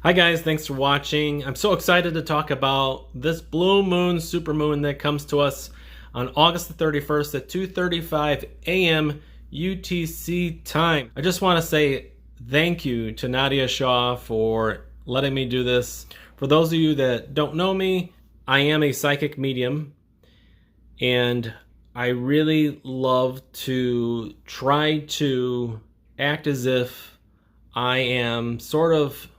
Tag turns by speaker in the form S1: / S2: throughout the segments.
S1: Hi guys, thanks for watching. I'm so excited to talk about this blue moon, supermoon that comes to us on August the 31st at 2:35 a.m. UTC time. I just want to say thank you to Nadiya Shah for letting me do this. For those of you that don't know me, I am a psychic medium, and I really love to try to act as if I am sort of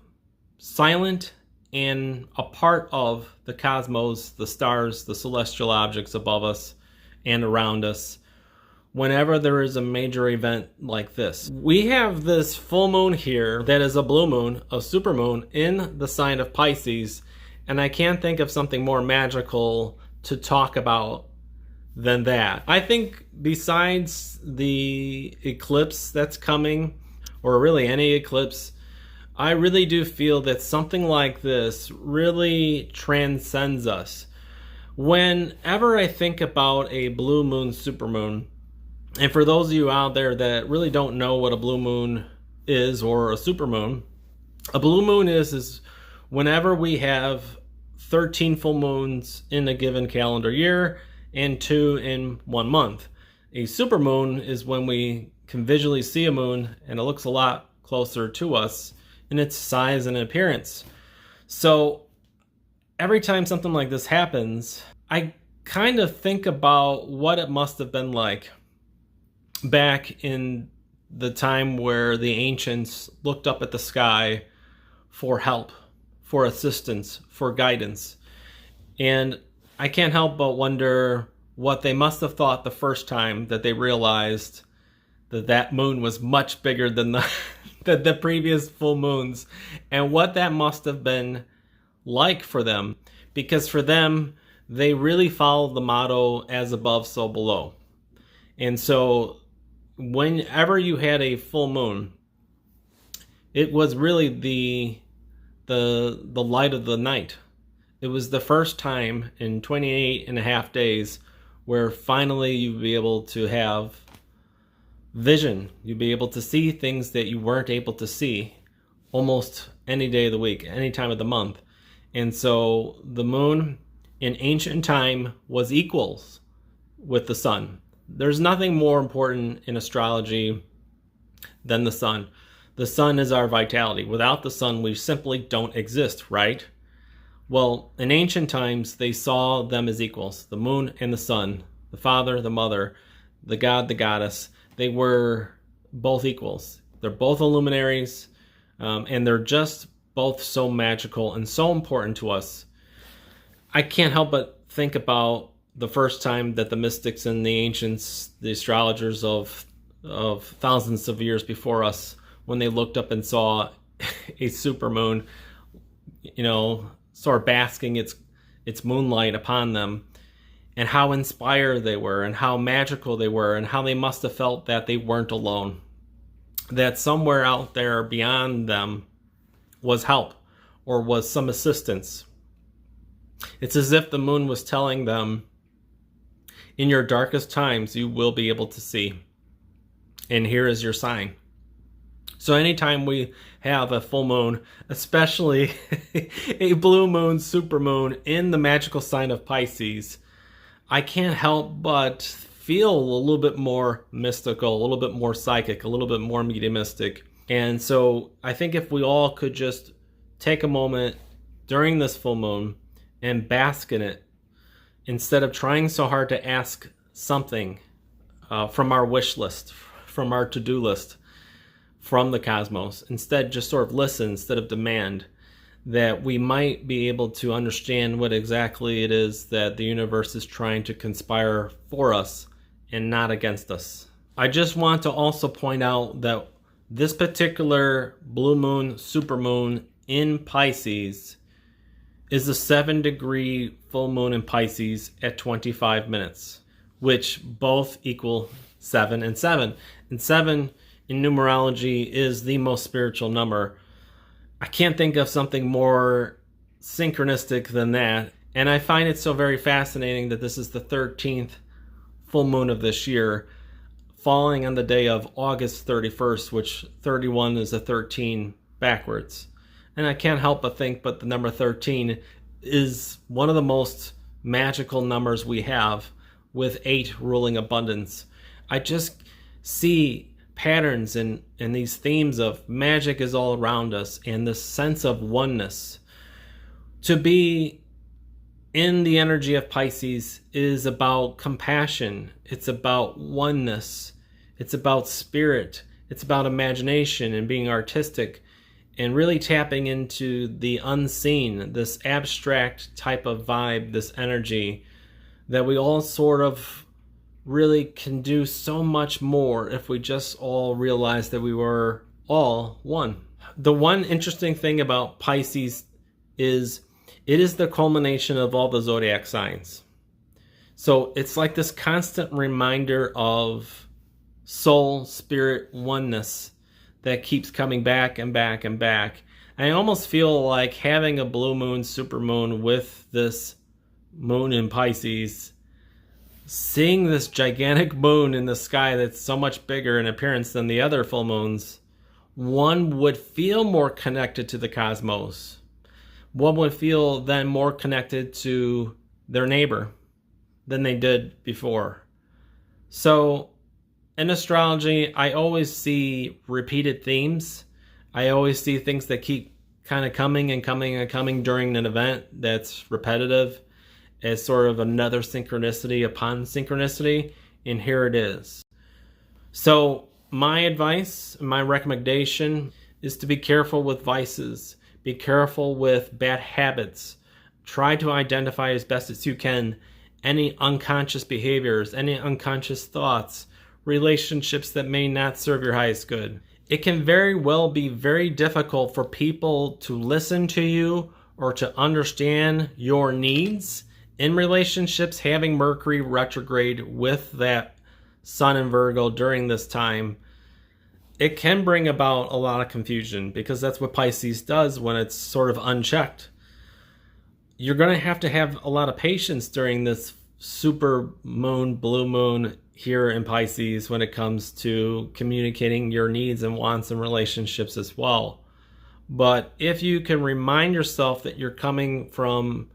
S1: silent and a part of the cosmos, the stars, the celestial objects above us and around us whenever there is a major event like this. We have this full moon here that is a blue moon, a supermoon in the sign of Pisces, and I can't think of something more magical to talk about than that. I think besides the eclipse that's coming, or really any eclipse, I really do feel that something like this really transcends us. Whenever I think about a blue moon, supermoon, and for those of you out there that really don't know what a blue moon is or a supermoon, a blue moon is whenever we have 13 full moons in a given calendar year and 2 in 1 month. A supermoon is when we can visually see a moon and it looks a lot closer to us in its size and appearance. So every time something like this happens, I kind of think about what it must have been like back in the time where the ancients looked up at the sky for help, for assistance, for guidance. And I can't help but wonder what they must have thought the first time that they realized that that moon was much bigger than the previous full moons, and what that must have been like for them, because for them, they really followed the motto, as above, so below. And so whenever you had a full moon, it was really the light of the night. It was the first time in 28 and a half days where finally you'd be able to have vision. You'd be able to see things that you weren't able to see almost any day of the week, any time of the month. And so the moon in ancient time was equals with the sun. There's nothing more important in astrology than the sun. The sun is our vitality. Without the sun, we simply don't exist, right? Well, in ancient times, they saw them as equals, the moon and the sun, the father, the mother, the god, the goddess. They were both equals. They're both luminaries, and they're just both so magical and so important to us. I can't help but think about the first time that the mystics and the ancients, the astrologers of thousands of years before us, when they looked up and saw a supermoon, sort of basking its moonlight upon them, and how inspired they were, and how magical they were, and how they must have felt that they weren't alone. That somewhere out there beyond them was help, or was some assistance. It's as if the moon was telling them, in your darkest times, you will be able to see. And here is your sign. So anytime we have a full moon, especially a blue moon, supermoon in the magical sign of Pisces, I can't help but feel a little bit more mystical, a little bit more psychic, a little bit more mediumistic. And so I think if we all could just take a moment during this full moon and bask in it, instead of trying so hard to ask something from our wish list, from our to-do list, from the cosmos, instead just sort of listen instead of demand, that we might be able to understand what exactly it is that the universe is trying to conspire for us and not against us. I just want to also point out that this particular blue moon, supermoon in Pisces is a 7-degree full moon in Pisces at 25 minutes, which both equal 7 and 7. And 7 in numerology is the most spiritual number. I can't think of something more synchronistic than that. And I find it so very fascinating that this is the 13th full moon of this year, falling on the day of August 31st, which 31 is a 13 backwards. And I can't help but think, but the number 13 is one of the most magical numbers we have, with 8 ruling abundance. I just see patterns and these themes of magic is all around us, and this sense of oneness. To be in the energy of Pisces is about compassion. It's about oneness. It's about spirit. It's about imagination and being artistic and really tapping into the unseen, this abstract type of vibe, this energy that we all sort of really can do so much more if we just all realized that we were all one. The one interesting thing about Pisces is it is the culmination of all the zodiac signs. So it's like this constant reminder of soul, spirit, oneness that keeps coming back and back and back. I almost feel like having a blue moon, supermoon with this moon in Pisces, seeing this gigantic moon in the sky that's so much bigger in appearance than the other full moons, one would feel more connected to the cosmos. One would feel then more connected to their neighbor than they did before. So in astrology, I always see repeated themes. I always see things that keep kind of coming and coming and coming during an event that's repetitive as sort of another synchronicity upon synchronicity, and here it is. So my advice, my recommendation is to be careful with vices. Be careful with bad habits. Try to identify as best as you can any unconscious behaviors, any unconscious thoughts, relationships that may not serve your highest good. It can very well be very difficult for people to listen to you or to understand your needs in relationships having Mercury retrograde with that Sun in Virgo during this time. It can bring about a lot of confusion because that's what Pisces does when it's sort of unchecked. You're going to have a lot of patience during this super moon, blue moon here in Pisces when it comes to communicating your needs and wants in relationships as well. But if you can remind yourself that you're coming from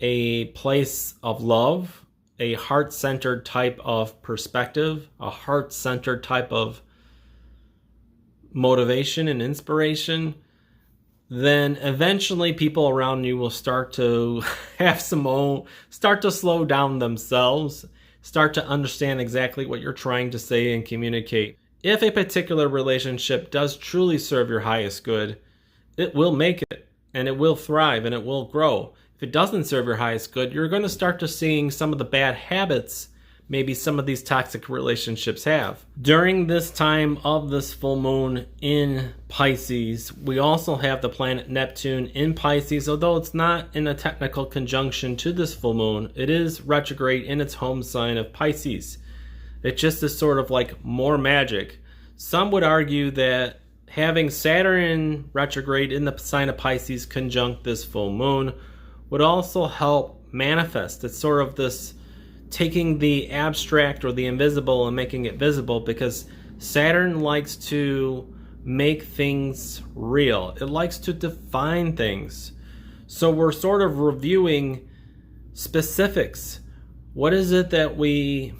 S1: a place of love, a heart-centered type of perspective, a heart-centered type of motivation and inspiration, then eventually people around you will start to start to slow down themselves, start to understand exactly what you're trying to say and communicate. If a particular relationship does truly serve your highest good, it will make it, and it will thrive, and it will grow. If it doesn't serve your highest good, you're going to start to seeing some of the bad habits maybe some of these toxic relationships have. During this time of this full moon in Pisces, we also have the planet Neptune in Pisces, although it's not in a technical conjunction to this full moon. It is retrograde in its home sign of Pisces. It just is sort of like more magic. Some would argue that having Saturn retrograde in the sign of Pisces conjunct this full moon would also help manifest. It's sort of this taking the abstract or the invisible and making it visible, because Saturn likes to make things real. It likes to define things. So we're sort of reviewing specifics. What is it that we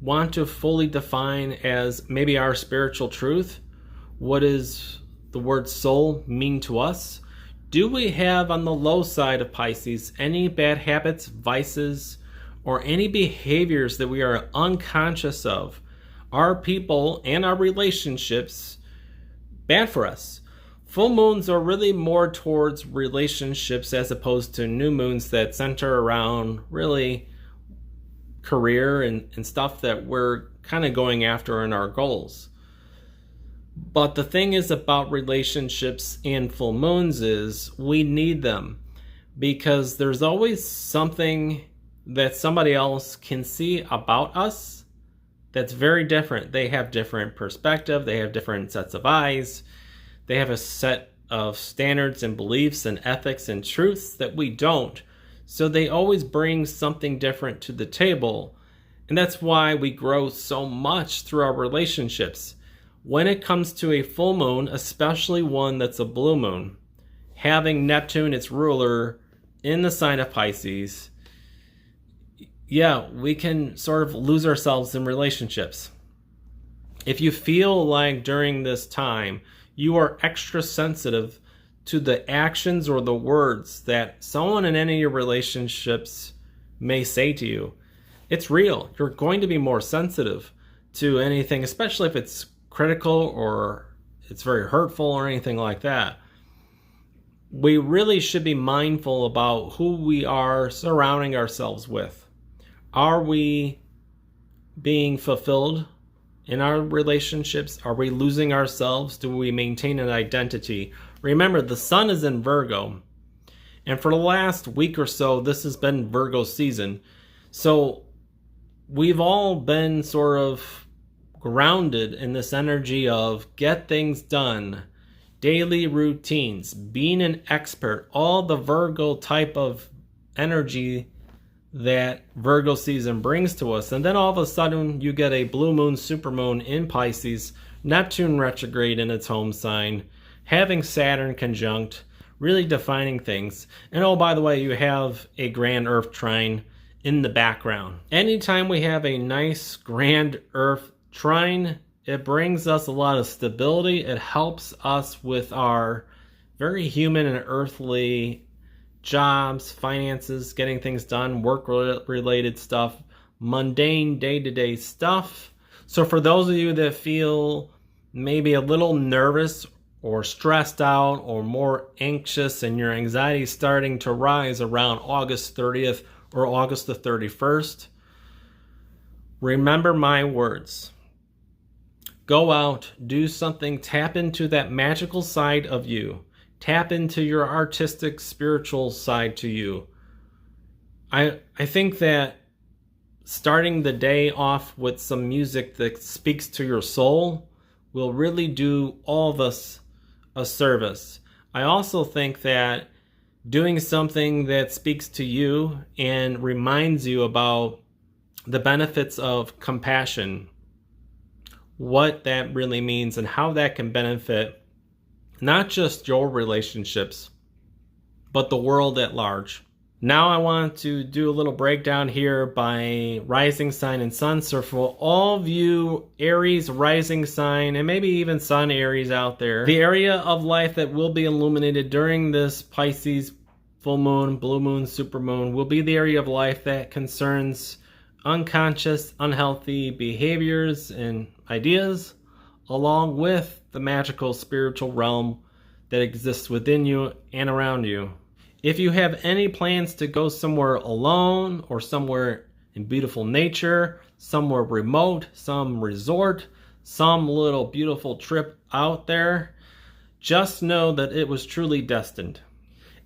S1: want to fully define as maybe our spiritual truth? What does the word soul mean to us? Do we have on the low side of Pisces any bad habits, vices, or any behaviors that we are unconscious of? Are people and our relationships bad for us? Full moons are really more towards relationships as opposed to new moons that center around really career and stuff that we're kind of going after in our goals. But the thing is about relationships and full moons is we need them, because there's always something that somebody else can see about us that's very different. They have different perspective, they have different sets of eyes, they have a set of standards and beliefs and ethics and truths that we don't. So they always bring something different to the table. And that's why we grow so much through our relationships. When it comes to a full moon, especially one that's a blue moon, having Neptune, its ruler, in the sign of Pisces, yeah, we can sort of lose ourselves in relationships. If you feel like during this time you are extra sensitive to the actions or the words that someone in any of your relationships may say to you, it's real. You're going to be more sensitive to anything, especially if it's critical or it's very hurtful or anything like that. We really should be mindful about who we are surrounding ourselves with. Are we being fulfilled in our relationships? Are we losing ourselves? Do we maintain an identity? Remember, the sun is in Virgo. And for the last week or so, this has been Virgo season. So we've all been sort of grounded in this energy of get things done, daily routines, being an expert, all the Virgo type of energy that Virgo season brings to us. And then all of a sudden you get a blue moon, supermoon in Pisces, Neptune retrograde in its home sign, having Saturn conjunct, really defining things. And oh, by the way, you have a grand Earth trine in the background. Anytime we have a nice grand Earth trine, it brings us a lot of stability. It helps us with our very human and earthly jobs, finances, getting things done, work-related stuff, mundane day-to-day stuff. So for those of you that feel maybe a little nervous or stressed out or more anxious and your anxiety is starting to rise around August 30th or August the 31st, remember my words. Go out, do something, tap into that magical side of you. Tap into your artistic, spiritual side to you. I think that starting the day off with some music that speaks to your soul will really do all of us a service. I also think that doing something that speaks to you and reminds you about the benefits of compassion, what that really means and how that can benefit not just your relationships, but the world at large. Now I want to do a little breakdown here by rising sign and sun. So for all of you Aries rising sign and maybe even sun Aries out there, the area of life that will be illuminated during this Pisces full moon, blue moon, supermoon will be the area of life that concerns unconscious, unhealthy behaviors and ideas, along with the magical spiritual realm that exists within you and around you. If you have any plans to go somewhere alone or somewhere in beautiful nature, somewhere remote, some resort, some little beautiful trip out there, just know that it was truly destined.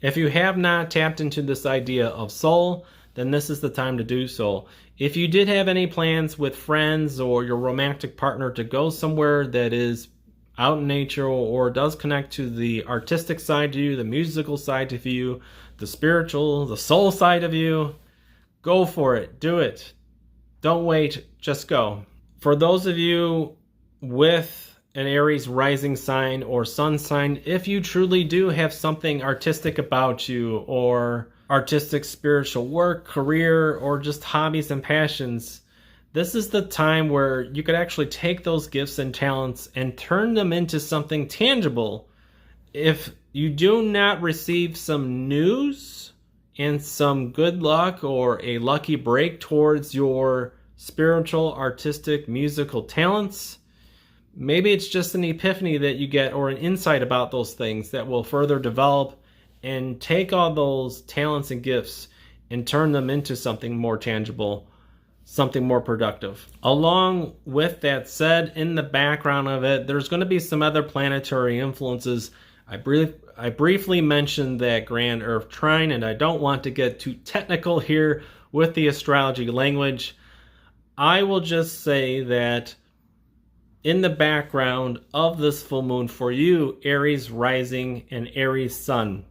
S1: If you have not tapped into this idea of soul, then this is the time to do so. If you did have any plans with friends or your romantic partner to go somewhere that is out in nature or does connect to the artistic side to you, the musical side of you, the spiritual, the soul side of you, go for it. Do it. Don't wait. Just go. For those of you with an Aries rising sign or sun sign, if you truly do have something artistic about you or artistic spiritual work, career, or just hobbies and passions, this is the time where you could actually take those gifts and talents and turn them into something tangible. If you do not receive some news and some good luck or a lucky break towards your spiritual, artistic, musical talents, maybe it's just an epiphany that you get or an insight about those things that will further develop and take all those talents and gifts and turn them into something more tangible, something more productive. Along with that said, in the background of it, there's going to be some other planetary influences. I briefly mentioned that grand Earth trine, and I don't want to get too technical here with the astrology language. I will just say that in the background of this full moon for you, Aries rising and Aries sun,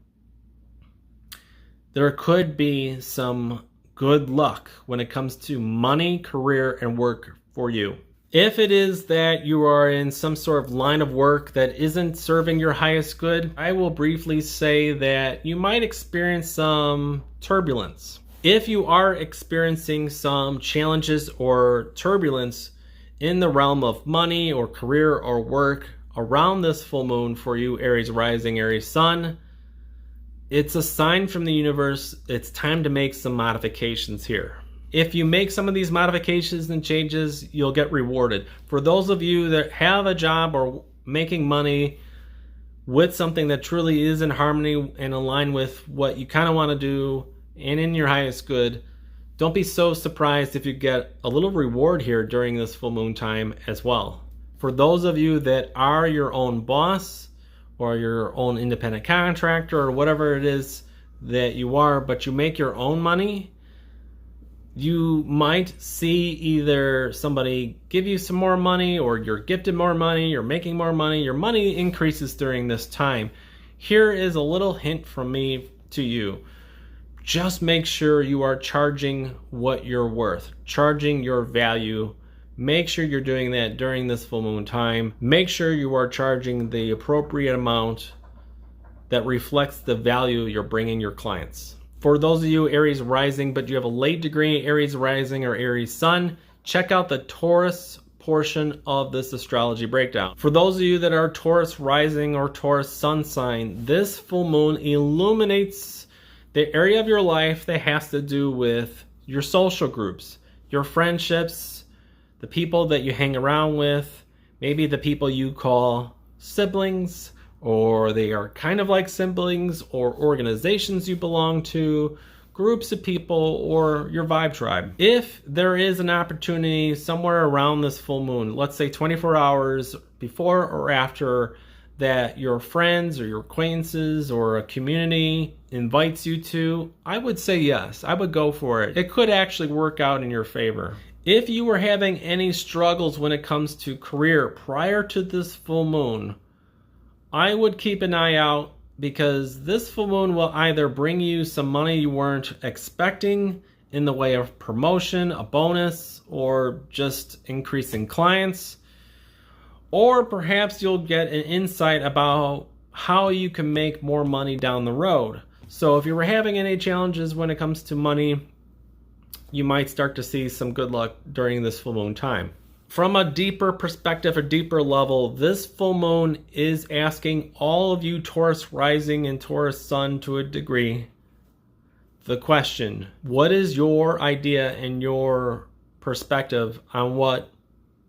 S1: there could be some good luck when it comes to money, career, and work for you. If it is that you are in some sort of line of work that isn't serving your highest good, I will briefly say that you might experience some turbulence. If you are experiencing some challenges or turbulence in the realm of money or career or work around this full moon for you, Aries rising, Aries sun, it's a sign from the universe. It's time to make some modifications here. If you make some of these modifications and changes, you'll get rewarded. For those of you that have a job or making money with something that truly is in harmony and aligned with what you kind of want to do and in your highest good, don't be so surprised if you get a little reward here during this full moon time as well. For those of you that are your own boss or your own independent contractor or whatever it is that you are, but you make your own money, you might see either somebody give you some more money, or you're gifted more money, you're making more money, your money increases during this time. Here is a little hint from me to you. Just make sure you are charging what you're worth, charging your value. Make sure you're doing that during this full moon time. Make sure you are charging the appropriate amount that reflects the value you're bringing your clients. For those of you Aries rising, but you have a late degree Aries rising or Aries sun, check out the Taurus portion of this astrology breakdown. For those of you that are Taurus rising or Taurus sun sign, this full moon illuminates the area of your life that has to do with your social groups, your friendships, the people that you hang around with, maybe the people you call siblings, or they are kind of like siblings, or organizations you belong to, groups of people, or your vibe tribe. If there is an opportunity somewhere around this full moon, let's say 24 hours before or after, that your friends or your acquaintances or a community invites you to, I would say yes, I would go for it. It could actually work out in your favor. If you were having any struggles when it comes to career prior to this full moon, I would keep an eye out, because this full moon will either bring you some money you weren't expecting in the way of promotion, a bonus, or just increasing clients, or perhaps you'll get an insight about how you can make more money down the road. So if you were having any challenges when it comes to money, you might start to see some good luck during this full moon time. From a deeper perspective, a deeper level, this full moon is asking all of you Taurus rising and Taurus sun to a degree the question, what is your idea and your perspective on what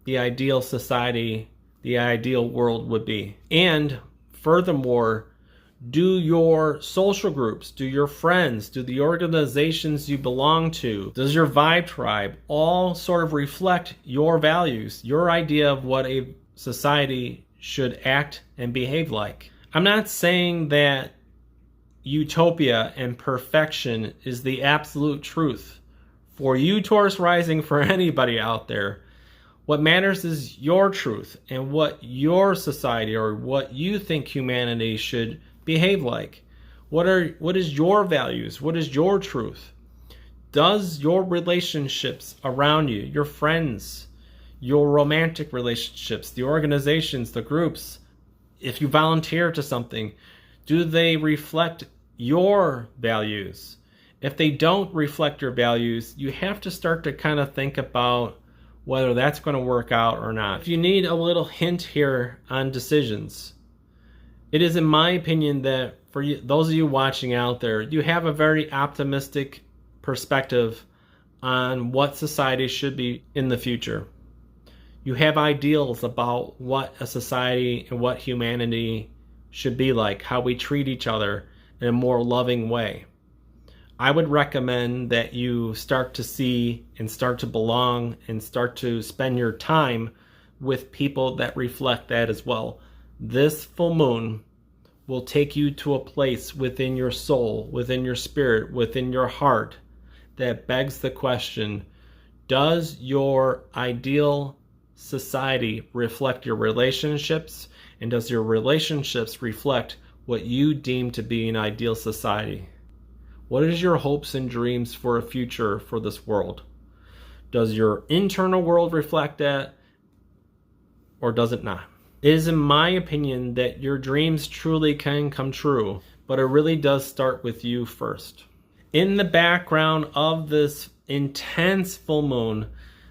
S1: the ideal society, the ideal world would be? And furthermore, do your social groups, do your friends, do the organizations you belong to, does your vibe tribe all sort of reflect your values, your idea of what a society should act and behave like? I'm not saying that utopia and perfection is the absolute truth. For you Taurus rising, for anybody out there, what matters is your truth and what your society or what you think humanity should behave like. What is your values? What is your truth? Does your relationships around you, your friends, your romantic relationships, the organizations, the groups, if you volunteer to something, do they reflect your values? If they don't reflect your values, you have to start to kind of think about whether that's going to work out or not. If you need a little hint here on decisions, it is in my opinion that for you, those of you watching out there, you have a very optimistic perspective on what society should be in the future. You have ideals about what a society and what humanity should be like, how we treat each other in a more loving way. I would recommend that you start to see and start to belong and start to spend your time with people that reflect that as well. This full moon will take you to a place within your soul, within your spirit, within your heart that begs the question, does your ideal society reflect your relationships? And does your relationships reflect what you deem to be an ideal society? What is your hopes and dreams for a future for this world? Does your internal world reflect that? or does it not? It is in my opinion that your dreams truly can come true, but it really does start with you first. In the background of this intense full moon,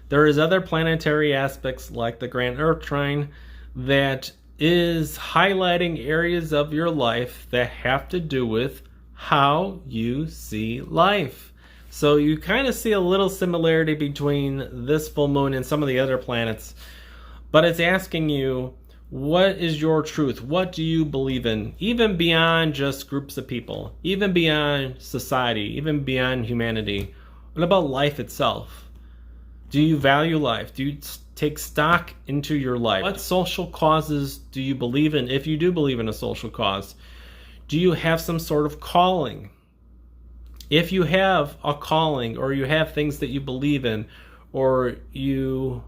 S1: there is other planetary aspects like the Grand Earth Trine that is highlighting areas of your life that have to do with how you see life. So you kind of see a little similarity between this full moon and some of the other planets, but it's asking you, what is your truth? What do you believe in? Even beyond just groups of people, even beyond society, even beyond humanity. What about life itself? Do you value life? Do you take stock into your life? What social causes do you believe in? If you do believe in a social cause, do you have some sort of calling? If you have a calling, or you have things that you believe in, or you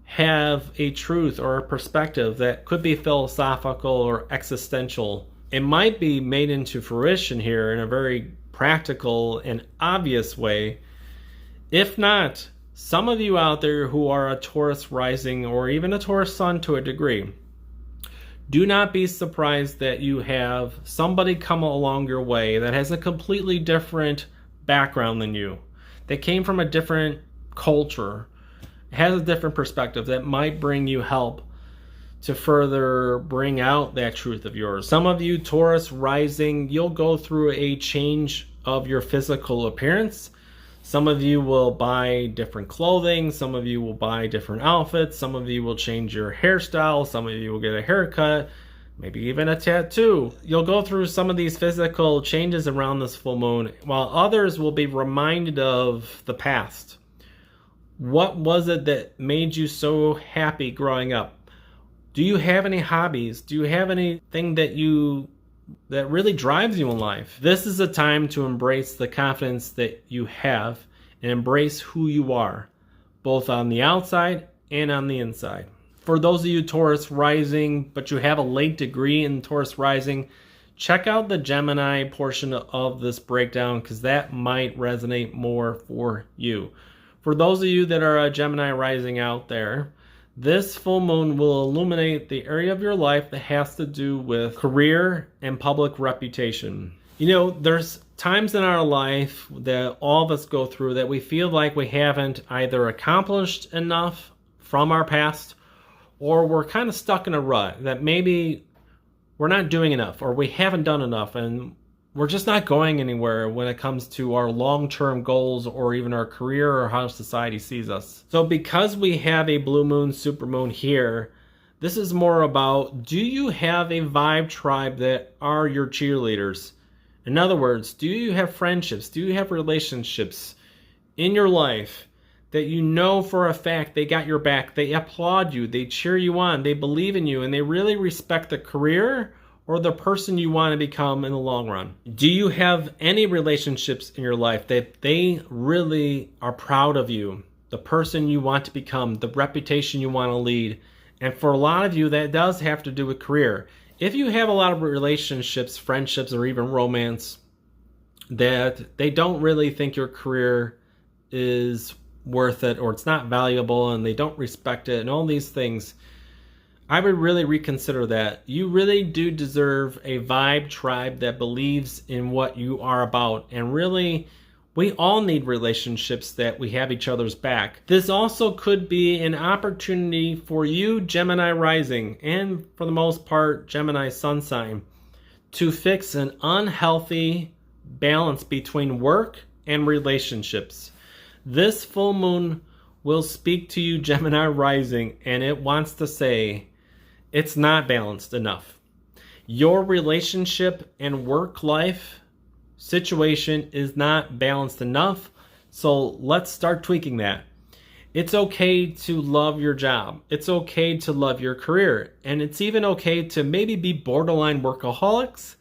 S1: have a truth or a perspective that could be philosophical or existential, it might be made into fruition here in a very practical and obvious way. If not, some of you out there who are a Taurus rising or even a Taurus sun to a degree, do not be surprised that you have somebody come along your way that has a completely different background than you, that came from a different culture, has a different perspective that might bring you help to further bring out that truth of yours. Some of you Taurus rising, you'll go through a change of your physical appearance. Some of you will buy different clothing. Some of you will buy different outfits. Some of you will change your hairstyle. Some of you will get a haircut, maybe even a tattoo. You'll go through some of these physical changes around this full moon, while others will be reminded of the past. What was it that made you so happy growing up? Do you have any hobbies? Do you have anything that really drives you in life? This is a time to embrace the confidence that you have and embrace who you are, both on the outside and on the inside. For those of you Taurus rising, but you have a late degree in Taurus rising, check out the Gemini portion of this breakdown, because that might resonate more for you. For those of you that are a Gemini rising out there, this full moon will illuminate the area of your life that has to do with career and public reputation. You know, there's times in our life that all of us go through that we feel like we haven't either accomplished enough from our past, or we're kind of stuck in a rut, that maybe we're not doing enough or we haven't done enough, and we're just not going anywhere when it comes to our long-term goals or even our career or how society sees us. So because we have a blue moon, super moon here, this is more about, do you have a vibe tribe that are your cheerleaders? In other words, do you have friendships? Do you have relationships in your life that you know for a fact they got your back, they applaud you, they cheer you on, they believe in you, and they really respect the career or the person you want to become in the long run? Do you have any relationships in your life that they really are proud of you, the person you want to become, the reputation you want to lead? And for a lot of you, that does have to do with career. If you have a lot of relationships, friendships, or even romance that they don't really think your career is worth it, or it's not valuable, and they don't respect it, and all these things, I would really reconsider that. You really do deserve a vibe tribe that believes in what you are about. And really, we all need relationships that we have each other's back. This also could be an opportunity for you, Gemini rising, and for the most part, Gemini sun sign, to fix an unhealthy balance between work and relationships. This full moon will speak to you, Gemini rising, and it wants to say, it's not balanced enough. Your relationship and work life situation is not balanced enough, so let's start tweaking that. It's okay to love your job. It's okay to love your career. And it's even okay to maybe be borderline workaholics,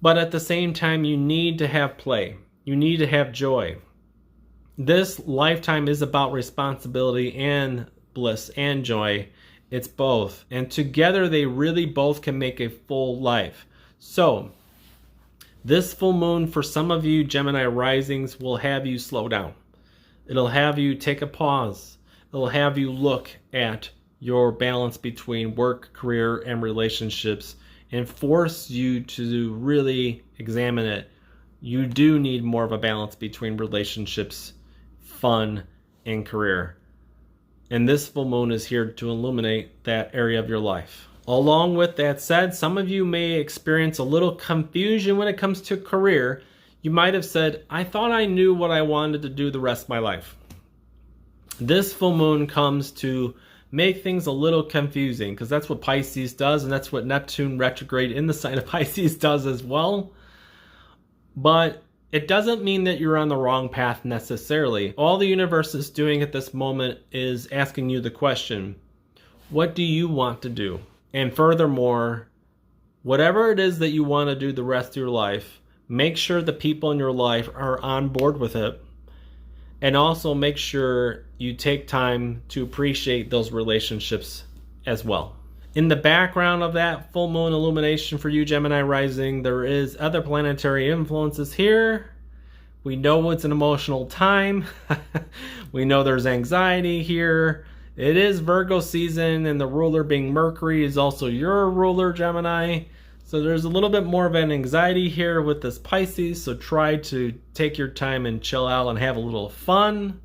S1: but at the same time, you need to have play. You need to have joy. This lifetime is about responsibility and bliss and joy. It's both. And together they really both can make a full life. So this full moon for some of you Gemini risings will have you slow down. It'll have you take a pause. It'll have you look at your balance between work, career, and relationships and force you to really examine it. You do need more of a balance between relationships, fun, and career. And this full moon is here to illuminate that area of your life. Along with that said, some of you may experience a little confusion when it comes to career. You might have said, I thought I knew what I wanted to do the rest of my life. This full moon comes to make things a little confusing, because that's what Pisces does, and that's what Neptune retrograde in the sign of Pisces does as well. But it doesn't mean that you're on the wrong path necessarily. All the universe is doing at this moment is asking you the question, what do you want to do? And furthermore, whatever it is that you want to do the rest of your life, make sure the people in your life are on board with it. And also make sure you take time to appreciate those relationships as well. In the background of that full moon illumination for you, Gemini rising, there is other planetary influences here. We know it's an emotional time. We know there's anxiety here. It is Virgo season, and the ruler being Mercury is also your ruler, Gemini. So there's a little bit more of an anxiety here with this Pisces, so try to take your time and chill out and have a little fun.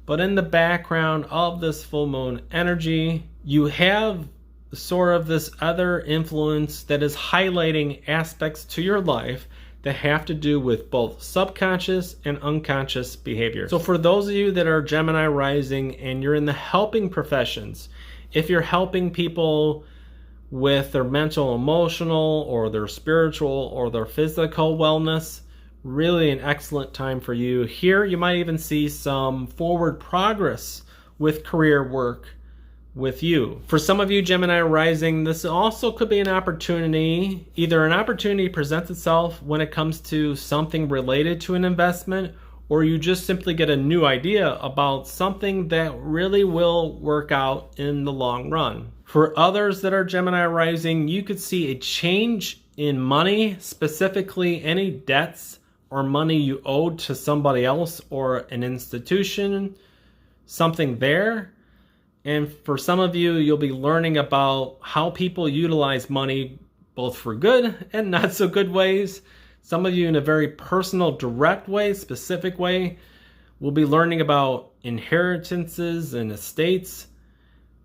S1: But in the background of this full moon energy, you have sort of this other influence that is highlighting aspects to your life that have to do with both subconscious and unconscious behavior. So for those of you that are Gemini rising and you're in the helping professions, if you're helping people with their mental, emotional, or their spiritual, or their physical wellness, really an excellent time for you. Here you might even see some forward progress with career work with you. For some of you Gemini rising, this also could be an opportunity. Either an opportunity presents itself when it comes to something related to an investment, or you just simply get a new idea about something that really will work out in the long run. For others that are Gemini rising, you could see a change in money, specifically any debts or money you owed to somebody else or an institution, something there. And for some of you, you'll be learning about how people utilize money both for good and not so good ways. Some of you in a very personal, direct way, specific way, will be learning about inheritances and estates.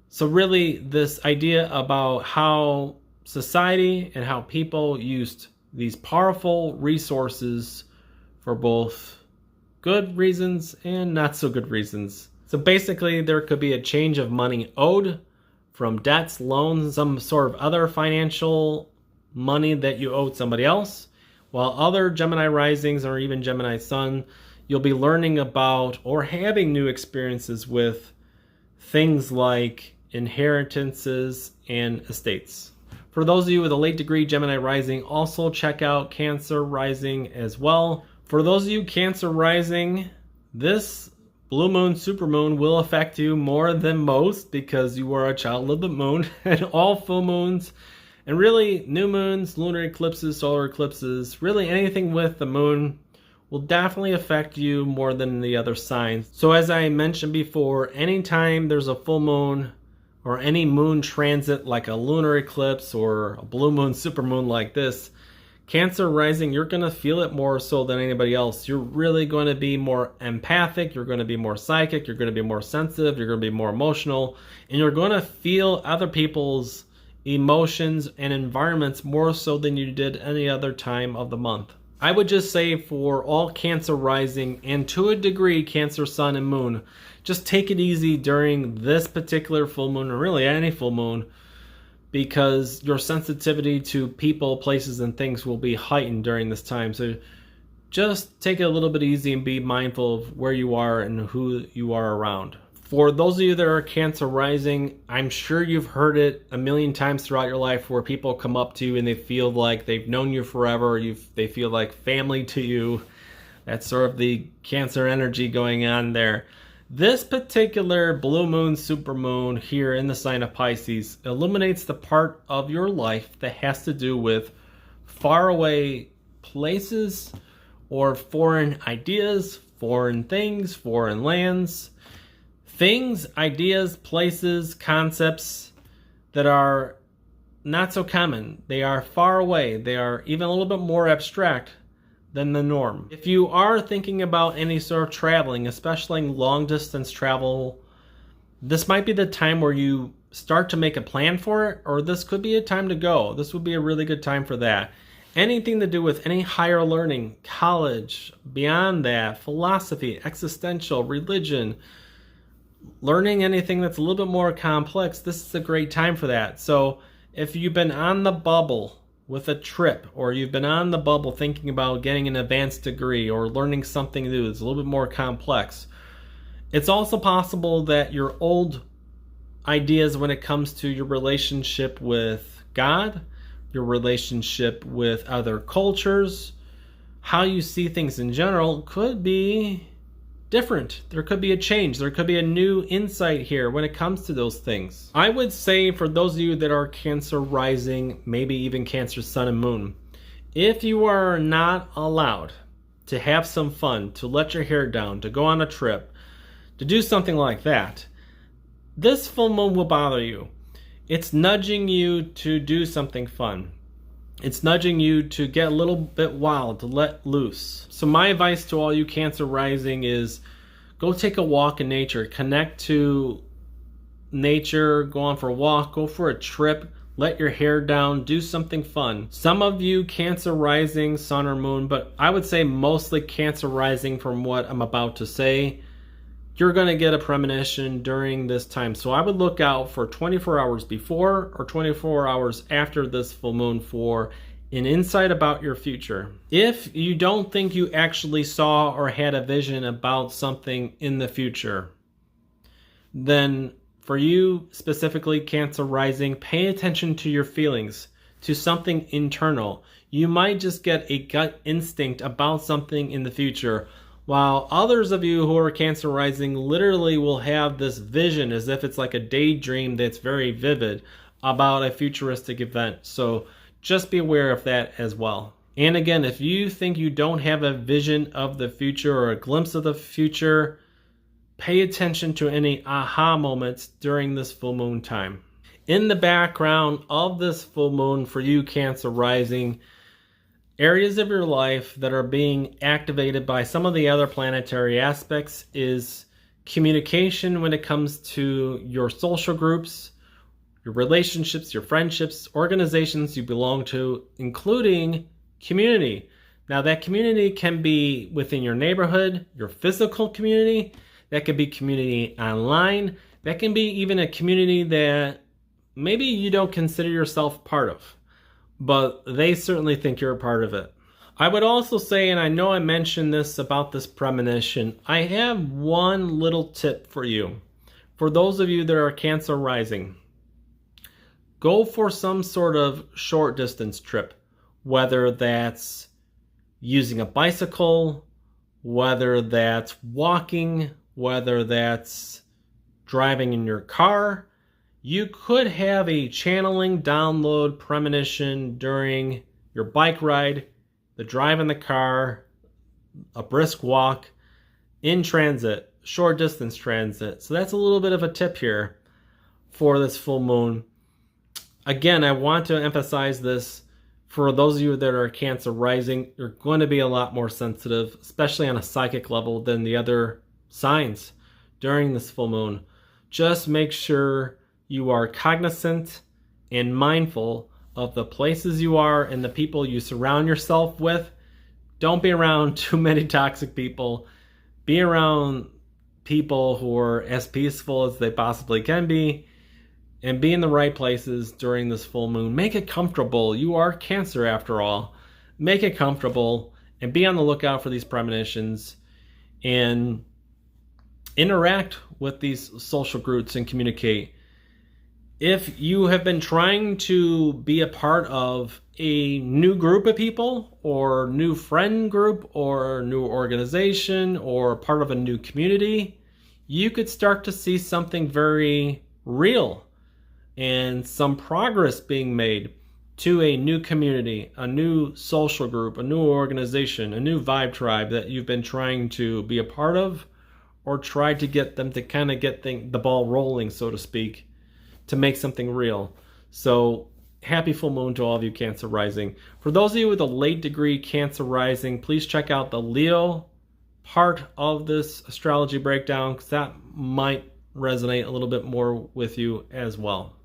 S1: So really this idea about how society and how people used these powerful resources for both good reasons and not so good reasons. So basically there could be a change of money owed from debts, loans, some sort of other financial money that you owed somebody else. While other Gemini risings or even Gemini sun, you'll be learning about or having new experiences with things like inheritances and estates. For those of you with a late degree Gemini rising, also check out Cancer rising as well. For those of you Cancer rising, this blue moon, supermoon will affect you more than most because you are a child of the moon, and all full moons and really new moons, lunar eclipses, solar eclipses, really anything with the moon will definitely affect you more than the other signs. So as I mentioned before, anytime there's a full moon or any moon transit like a lunar eclipse or a blue moon, supermoon like this, Cancer rising, you're going to feel it more so than anybody else. You're really going to be more empathic, you're going to be more psychic, you're going to be more sensitive, you're going to be more emotional, and you're going to feel other people's emotions and environments more so than you did any other time of the month. I would just say for all Cancer rising and to a degree Cancer sun and moon, just take it easy during this particular full moon, or really any full moon, because your sensitivity to people, places, and things will be heightened during this time. So just take it a little bit easy and be mindful of where you are and who you are around. For those of you that are Cancer rising, I'm sure you've heard it a million times throughout your life where people come up to you and they feel like they've known you forever. They feel like family to you. That's sort of the Cancer energy going on there. This particular blue moon, supermoon here in the sign of Pisces illuminates the part of your life that has to do with faraway places or foreign ideas, foreign things, foreign lands, things, ideas, places, concepts that are not so common. They are far away. They are even a little bit more abstract than the norm. If you are thinking about any sort of traveling, especially long distance travel, this might be the time where you start to make a plan for it, or this could be a time to go. This would be a really good time for that. Anything to do with any higher learning, college, beyond that, philosophy, existential, religion, learning anything that's a little bit more complex, this is a great time for that. So if you've been on the bubble with a trip, or you've been on the bubble thinking about getting an advanced degree or learning something new that's a little bit more complex, it's also possible that your old ideas when it comes to your relationship with God, your relationship with other cultures, how you see things in general could be different. There could be a change. There could be a new insight here when it comes to those things. I would say for those of you that are Cancer rising, maybe even Cancer sun and moon, if you are not allowed to have some fun, to let your hair down, to go on a trip, to do something like that, this full moon will bother you. It's nudging you to do something fun. It's nudging you to get a little bit wild, to let loose. So my advice to all you Cancer rising is go take a walk in nature. Connect to nature, go on for a walk, go for a trip, let your hair down, do something fun. Some of you Cancer rising, sun or moon, but I would say mostly Cancer rising from what I'm about to say, you're going to get a premonition during this time. So I would look out for 24 hours before or 24 hours after this full moon for an insight about your future. If you don't think you actually saw or had a vision about something in the future, then for you specifically Cancer rising, pay attention to your feelings, to something internal. You might just get a gut instinct about something in the future, while others of you who are Cancer rising literally will have this vision as if it's like a daydream that's very vivid about a futuristic event. So just be aware of that as well. And again, if you think you don't have a vision of the future or a glimpse of the future, pay attention to any aha moments during this full moon time. In the background of this full moon for you Cancer rising, areas of your life that are being activated by some of the other planetary aspects is communication when it comes to your social groups, your relationships, your friendships, organizations you belong to, including community. Now that community can be within your neighborhood, your physical community, that could be community online, that can be even a community that maybe you don't consider yourself part of, but they certainly think you're a part of it. I would also say, and I know I mentioned this about this premonition, I have one little tip for you. For those of you that are Cancer rising, go for some sort of short distance trip, whether that's using a bicycle, whether that's walking, whether that's driving in your car. You could have a channeling, download, premonition during your bike ride, the drive in the car, a brisk walk, in transit, short distance transit. So that's a little bit of a tip here for this full moon. Again, I want to emphasize this. For those of you that are Cancer rising, you're going to be a lot more sensitive, especially on a psychic level, than the other signs during this full moon. Just make sure you are cognizant and mindful of the places you are and the people you surround yourself with. Don't be around too many toxic people. Be around people who are as peaceful as they possibly can be, and be in the right places during this full moon. Make it comfortable. You are Cancer after all. Make it comfortable and be on the lookout for these premonitions and interact with these social groups and communicate. If you have been trying to be a part of a new group of people or new friend group or new organization or part of a new community, you could start to see something very real and some progress being made to a new community, a new social group, a new organization, a new vibe tribe that you've been trying to be a part of or try to get them to kind of get the ball rolling, so to speak, to make something real. So happy full moon to all of you Cancer rising. For those of you with a late degree Cancer rising, please check out the Leo part of this astrology breakdown, because that might resonate a little bit more with you as well.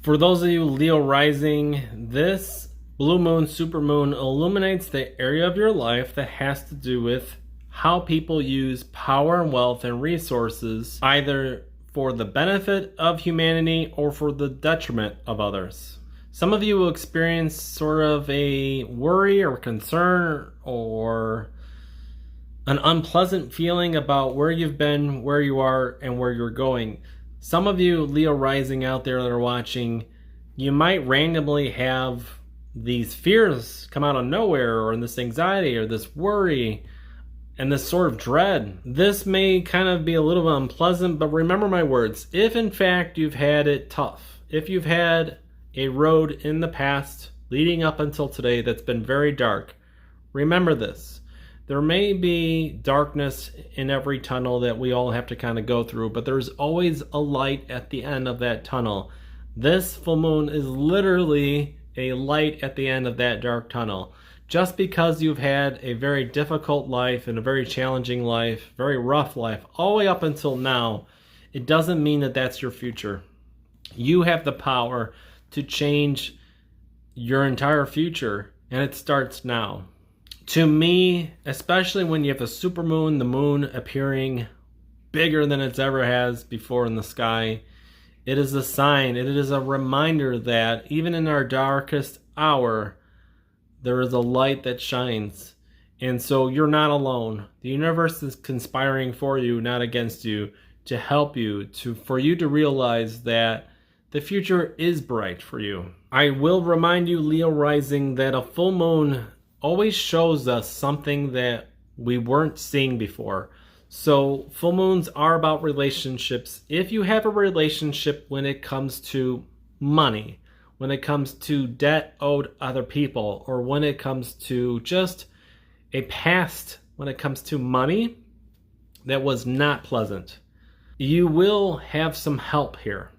S1: For those of you Leo rising, this blue moon, super moon illuminates the area of your life that has to do with how people use power and wealth and resources, either for the benefit of humanity or for the detriment of others. Some of you will experience sort of a worry or concern or an unpleasant feeling about where you've been, where you are, and where you're going. Some of you Leo rising out there that are watching, you might randomly have these fears come out of nowhere, or this anxiety or this worry and this sort of dread. This may kind of be a little bit unpleasant, but remember my words. If in fact you've had it tough, if you've had a road in the past leading up until today that's been very dark, remember this. There may be darkness in every tunnel that we all have to kind of go through, but there's always a light at the end of that tunnel. This full moon is literally a light at the end of that dark tunnel. Just because you've had a very difficult life and a very challenging life, very rough life, all the way up until now, it doesn't mean that that's your future. You have the power to change your entire future, and it starts now. To me, especially when you have a supermoon, the moon appearing bigger than it's ever has before in the sky, it is a sign, it is a reminder that even in our darkest hour, there is a light that shines. And so you're not alone. The universe is conspiring for you, not against you, to help you, for you to realize that the future is bright for you. I will remind you, Leo rising, that a full moon always shows us something that we weren't seeing before. So full moons are about relationships. If you have a relationship when it comes to money, when it comes to debt owed other people, or when it comes to just a past, when it comes to money that was not pleasant, you will have some help here.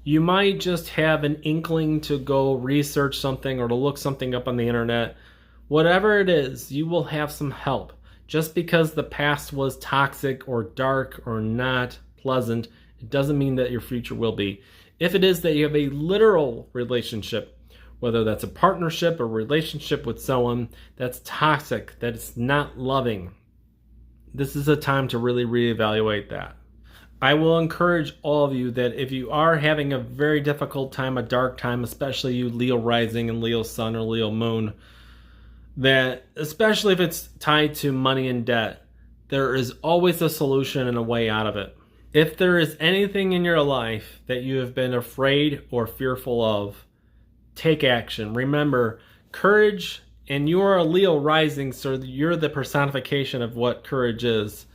S1: You might just have an inkling to go research something or to look something up on the internet. Whatever it is, you will have some help. Just because the past was toxic or dark or not pleasant, it doesn't mean that your future will be. If it is that you have a literal relationship, whether that's a partnership or relationship with someone that's toxic, that's not loving, this is a time to really reevaluate that. I will encourage all of you that if you are having a very difficult time, a dark time, especially you Leo rising and Leo sun or Leo moon, that especially if it's tied to money and debt, there is always a solution and a way out of it. If there is anything in your life that you have been afraid or fearful of, take action. Remember, courage, and you are a Leo rising, so you're the personification of what courage is.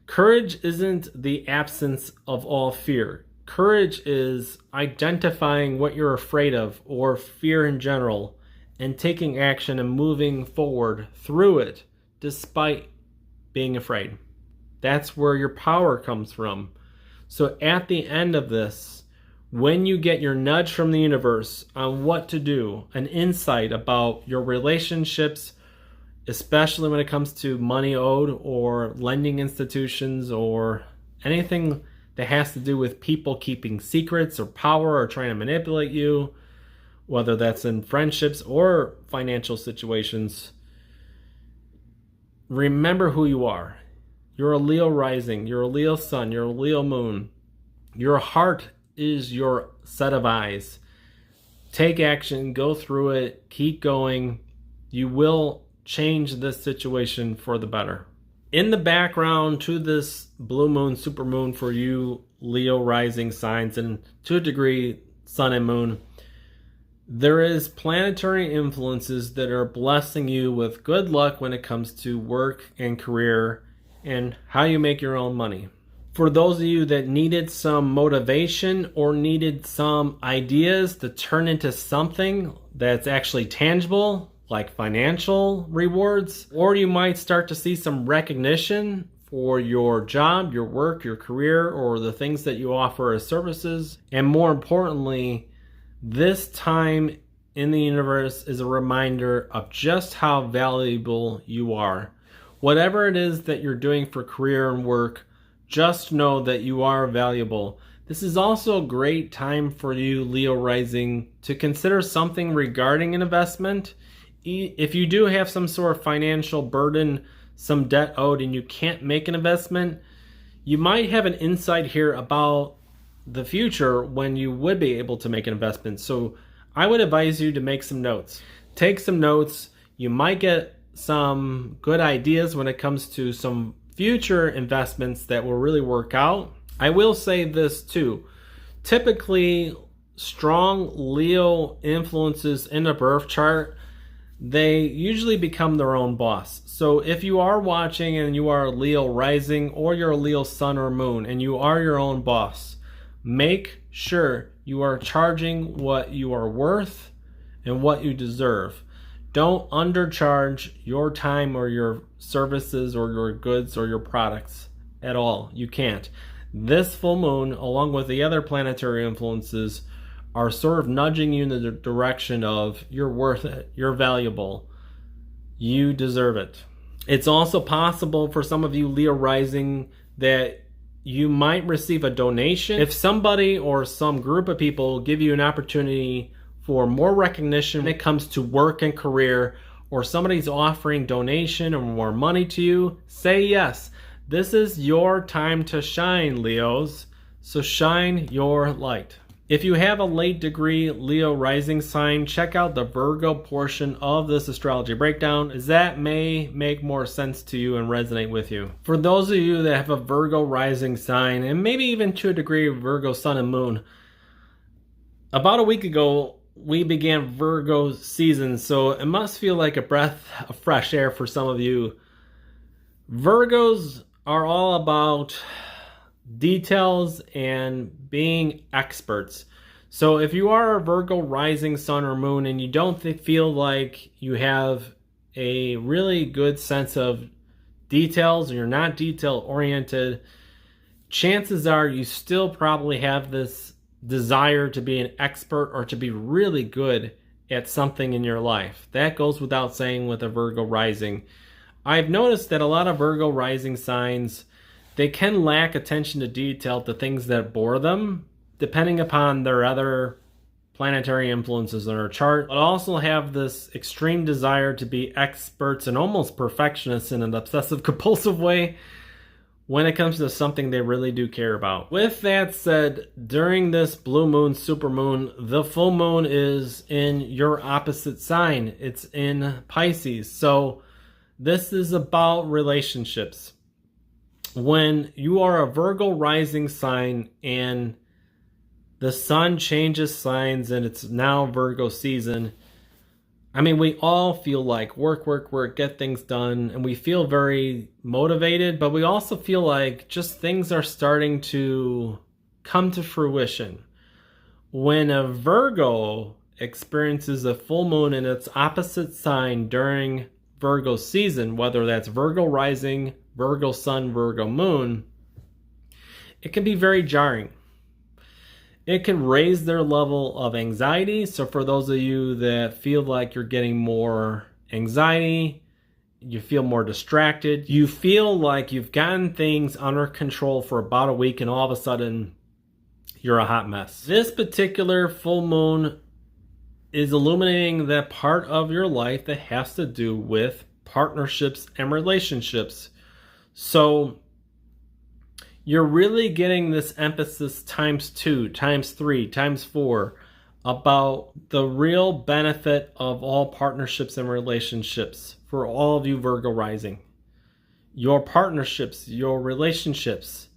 S1: Courage isn't the absence of all fear. Courage is identifying what you're afraid of or fear in general and taking action and moving forward through it despite being afraid. That's where your power comes from. So at the end of this, when you get your nudge from the universe on what to do, an insight about your relationships, especially when it comes to money owed or lending institutions or anything that has to do with people keeping secrets or power or trying to manipulate you, whether that's in friendships or financial situations, remember who you are. You're a Leo rising, you're a Leo sun, you're a Leo moon. Your heart is your set of eyes. Take action, go through it, keep going. You will change this situation for the better. In the background to this blue moon, super moon for you Leo rising signs, and to a degree sun and moon, there is planetary influences that are blessing you with good luck when it comes to work and career and how you make your own money. For those of you that needed some motivation or needed some ideas to turn into something that's actually tangible, like financial rewards, or you might start to see some recognition for your job, your work, your career, or the things that you offer as services. And more importantly, this time in the universe is a reminder of just how valuable you are. Whatever it is that you're doing for career and work, just know that you are valuable. This is also a great time for you, Leo rising, to consider something regarding an investment. If you do have some sort of financial burden, some debt owed, and you can't make an investment, you might have an insight here about the future when you would be able to make an investment. So I would advise you to make some notes. Take some notes. You might get some good ideas when it comes to some future investments that will really work out. I will say this too. Typically, strong Leo influences in a birth chart, they usually become their own boss. So if you are watching and you are a Leo rising, or you're a Leo sun or moon and you are your own boss, make sure you are charging what you are worth and what you deserve. Don't undercharge your time or your services or your goods or your products at all. You can't. This full moon, along with the other planetary influences, are sort of nudging you in the direction of you're worth it, you're valuable, you deserve it. It's also possible for some of you Leo rising that you might receive a donation. If somebody or some group of people give you an opportunity for more recognition when it comes to work and career, or somebody's offering donation or more money to you, say yes. This is your time to shine, Leos. So shine your light. If you have a late degree Leo rising sign, check out the Virgo portion of this astrology breakdown, as that may make more sense to you and resonate with you. For those of you that have a Virgo rising sign, and maybe even to a degree Virgo sun and moon, about a week ago we began Virgo season, so it must feel like a breath of fresh air for some of you. Virgos are all about details and being experts. So if you are a Virgo rising sun or moon and you don't feel like you have a really good sense of details, or you're not detail oriented, chances are you still probably have this desire to be an expert or to be really good at something in your life. That goes without saying with a Virgo rising. I've noticed that a lot of Virgo rising signs, they can lack attention to detail to things that bore them, depending upon their other planetary influences in our chart, but also have this extreme desire to be experts and almost perfectionists in an obsessive compulsive way when it comes to something they really do care about. With that said, during this blue moon, supermoon, the full moon is in your opposite sign. It's in Pisces. So this is about relationships. When you are a Virgo rising sign and the sun changes signs and it's now Virgo season, I mean, we all feel like work, get things done, and we feel very motivated, but we also feel like just things are starting to come to fruition. When a Virgo experiences a full moon in its opposite sign during Virgo season, whether that's Virgo rising, Virgo sun, Virgo moon, it can be very jarring. It can raise their level of anxiety. So for those of you that feel like you're getting more anxiety, you feel more distracted, you feel like you've gotten things under control for about a week and all of a sudden you're a hot mess. This particular full moon is illuminating that part of your life that has to do with partnerships and relationships. So you're really getting this emphasis times 2, times 3, times 4 about the real benefit of all partnerships and relationships for all of you Virgo rising. Your partnerships, your relationships.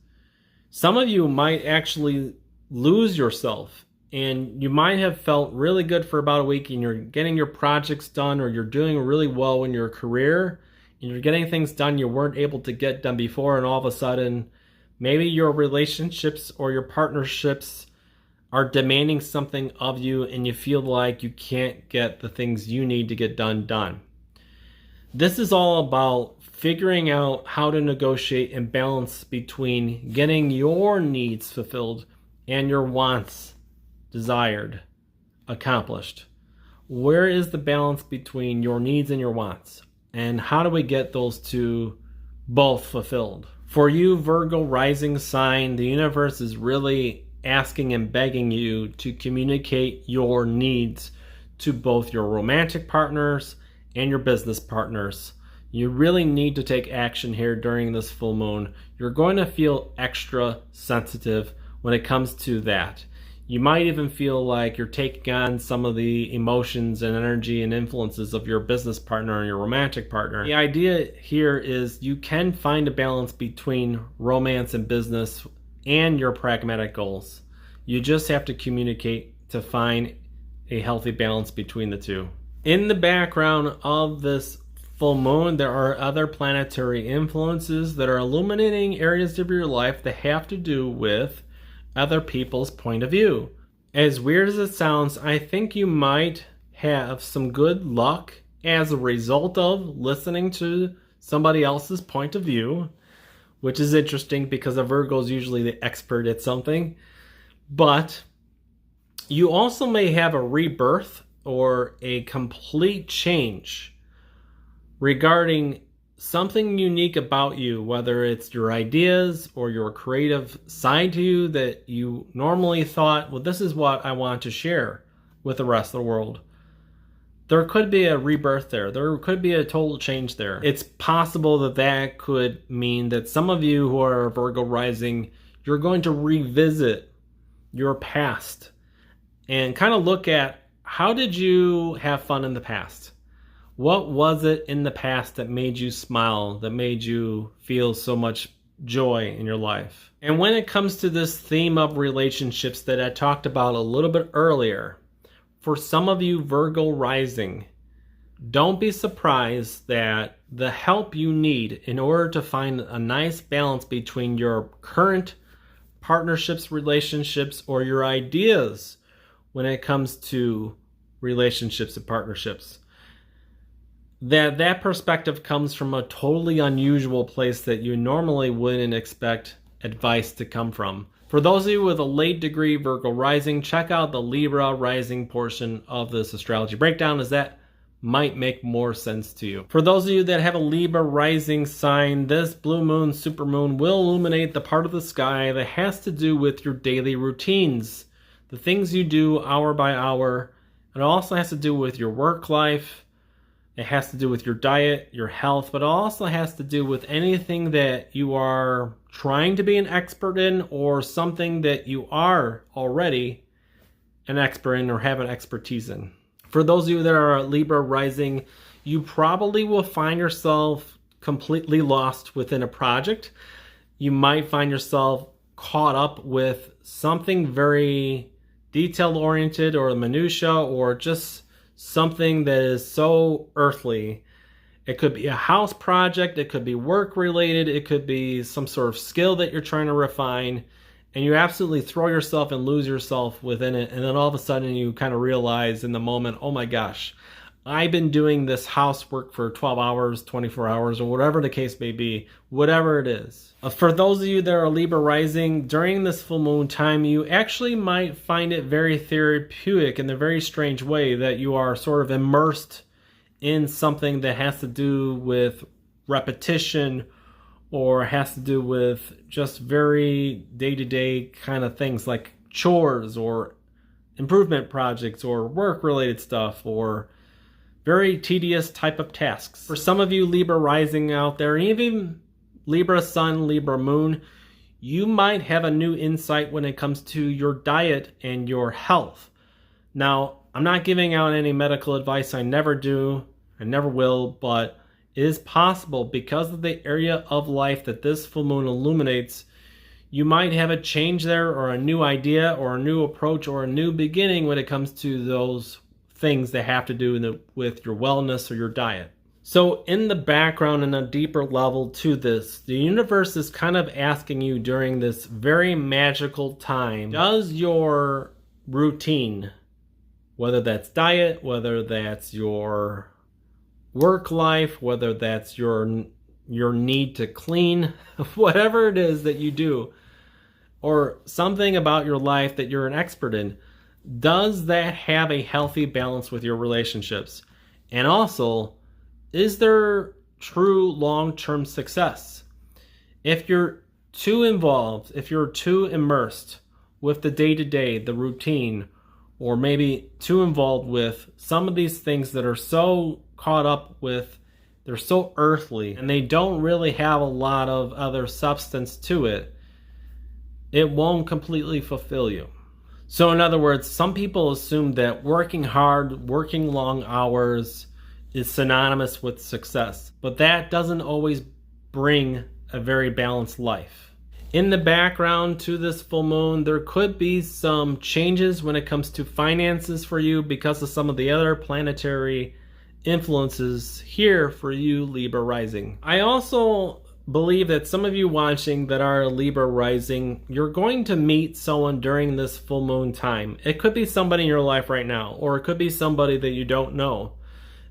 S1: Some of you might actually lose yourself, and you might have felt really good for about a week and you're getting your projects done, or you're doing really well in your career and you're getting things done you weren't able to get done before, and all of a sudden maybe your relationships or your partnerships are demanding something of you and you feel like you can't get the things you need to get done. This is all about figuring out how to negotiate and balance between getting your needs fulfilled and your wants desired, accomplished. Where is the balance between your needs and your wants? And how do we get those two both fulfilled? For you, Virgo rising sign, the universe is really asking and begging you to communicate your needs to both your romantic partners and your business partners. You really need to take action here during this full moon. You're going to feel extra sensitive when it comes to that. You might even feel like you're taking on some of the emotions and energy and influences of your business partner and your romantic partner. The idea here is you can find a balance between romance and business and your pragmatic goals. You just have to communicate to find a healthy balance between the two. In the background of this full moon, there are other planetary influences that are illuminating areas of your life that have to do with other people's point of view. As weird as it sounds, I think you might have some good luck as a result of listening to somebody else's point of view, which is interesting because a Virgo is usually the expert at something. But you also may have a rebirth or a complete change regarding something unique about you, whether it's your ideas or your creative side to you that you normally thought, well, this is what I want to share with the rest of the world. There could be a rebirth there. There could be a total change there. It's possible that that could mean that some of you who are Virgo rising, you're going to revisit your past and kind of look at, how did you have fun in the past? What was it in the past that made you smile, that made you feel so much joy in your life? And when it comes to this theme of relationships that I talked about a little bit earlier, for some of you Virgo rising, don't be surprised that the help you need in order to find a nice balance between your current partnerships, relationships, or your ideas when it comes to relationships and partnerships, that perspective comes from a totally unusual place that you normally wouldn't expect advice to come from. For those of you with a late degree Virgo rising, check out the Libra rising portion of this astrology breakdown, as that might make more sense to you. For those of you that have a Libra rising sign, this blue moon, supermoon will illuminate the part of the sky that has to do with your daily routines, the things you do hour by hour. It also has to do with your work life. It has to do with your diet, your health, but it also has to do with anything that you are trying to be an expert in, or something that you are already an expert in or have an expertise in. For those of you that are Libra rising, you probably will find yourself completely lost within a project. You might find yourself caught up with something very detail-oriented or minutia, or just something that is so earthly. It could be a house project, it could be work related, it could be some sort of skill that you're trying to refine, and you absolutely throw yourself and lose yourself within it, and then all of a sudden you kind of realize in the moment, oh my gosh, I've been doing this housework for 12 hours, 24 hours, or whatever the case may be, whatever it is. For those of you that are Libra rising, during this full moon time, you actually might find it very therapeutic in a very strange way that you are sort of immersed in something that has to do with repetition, or has to do with just very day-to-day kind of things like chores or improvement projects or work-related stuff, or very tedious type of tasks. For some of you Libra rising out there, and even Libra sun, Libra moon, you might have a new insight when it comes to your diet and your health. Now, I'm not giving out any medical advice. I never do. I never will. But it is possible, because of the area of life that this full moon illuminates, you might have a change there, or a new idea, or a new approach, or a new beginning when it comes to those things that have to do with your wellness or your diet. So in the background, and a deeper level to this, the universe is kind of asking you during this very magical time, does your routine, whether that's diet, whether that's your work life, whether that's your your need to clean, whatever it is that you do, or something about your life that you're an expert in, does that have a healthy balance with your relationships? And also, is there true long-term success? If you're too involved, if you're too immersed with the day-to-day, the routine, or maybe too involved with some of these things that are so caught up with, they're so earthly, and they don't really have a lot of other substance to it, it won't completely fulfill you. So in other words, some people assume that working hard, working long hours is synonymous with success, but that doesn't always bring a very balanced life. In the background to this full moon, there could be some changes when it comes to finances for you because of some of the other planetary influences here for you, Libra rising. I also believe that some of you watching that are Libra rising, you're going to meet someone during this full moon time. It could be somebody in your life right now, or it could be somebody that you don't know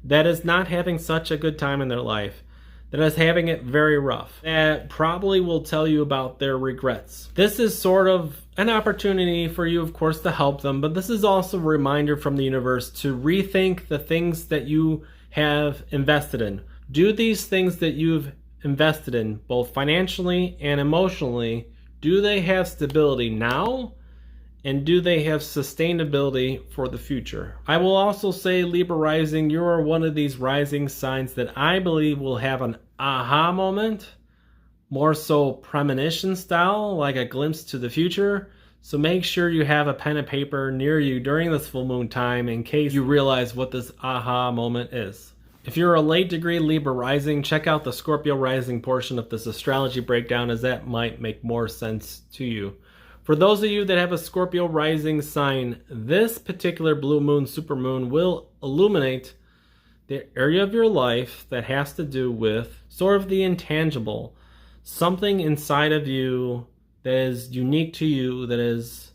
S1: that is not having such a good time in their life, that is having it very rough, that probably will tell you about their regrets. This is sort of an opportunity for you, of course, to help them, but this is also a reminder from the universe to rethink the things that you have invested in. Do these things that you've invested in, both financially and emotionally, do they have stability now? And do they have sustainability for the future? I will also say, Libra rising, you are one of these rising signs that I believe will have an aha moment, more so premonition style, like a glimpse to the future. So make sure you have a pen and paper near you during this full moon time in case you realize what this aha moment is. If you're a late degree Libra rising, check out the Scorpio rising portion of this astrology breakdown, as that might make more sense to you. For those of you that have a Scorpio rising sign, this particular blue moon, supermoon, will illuminate the area of your life that has to do with sort of the intangible, something inside of you that is unique to you, that is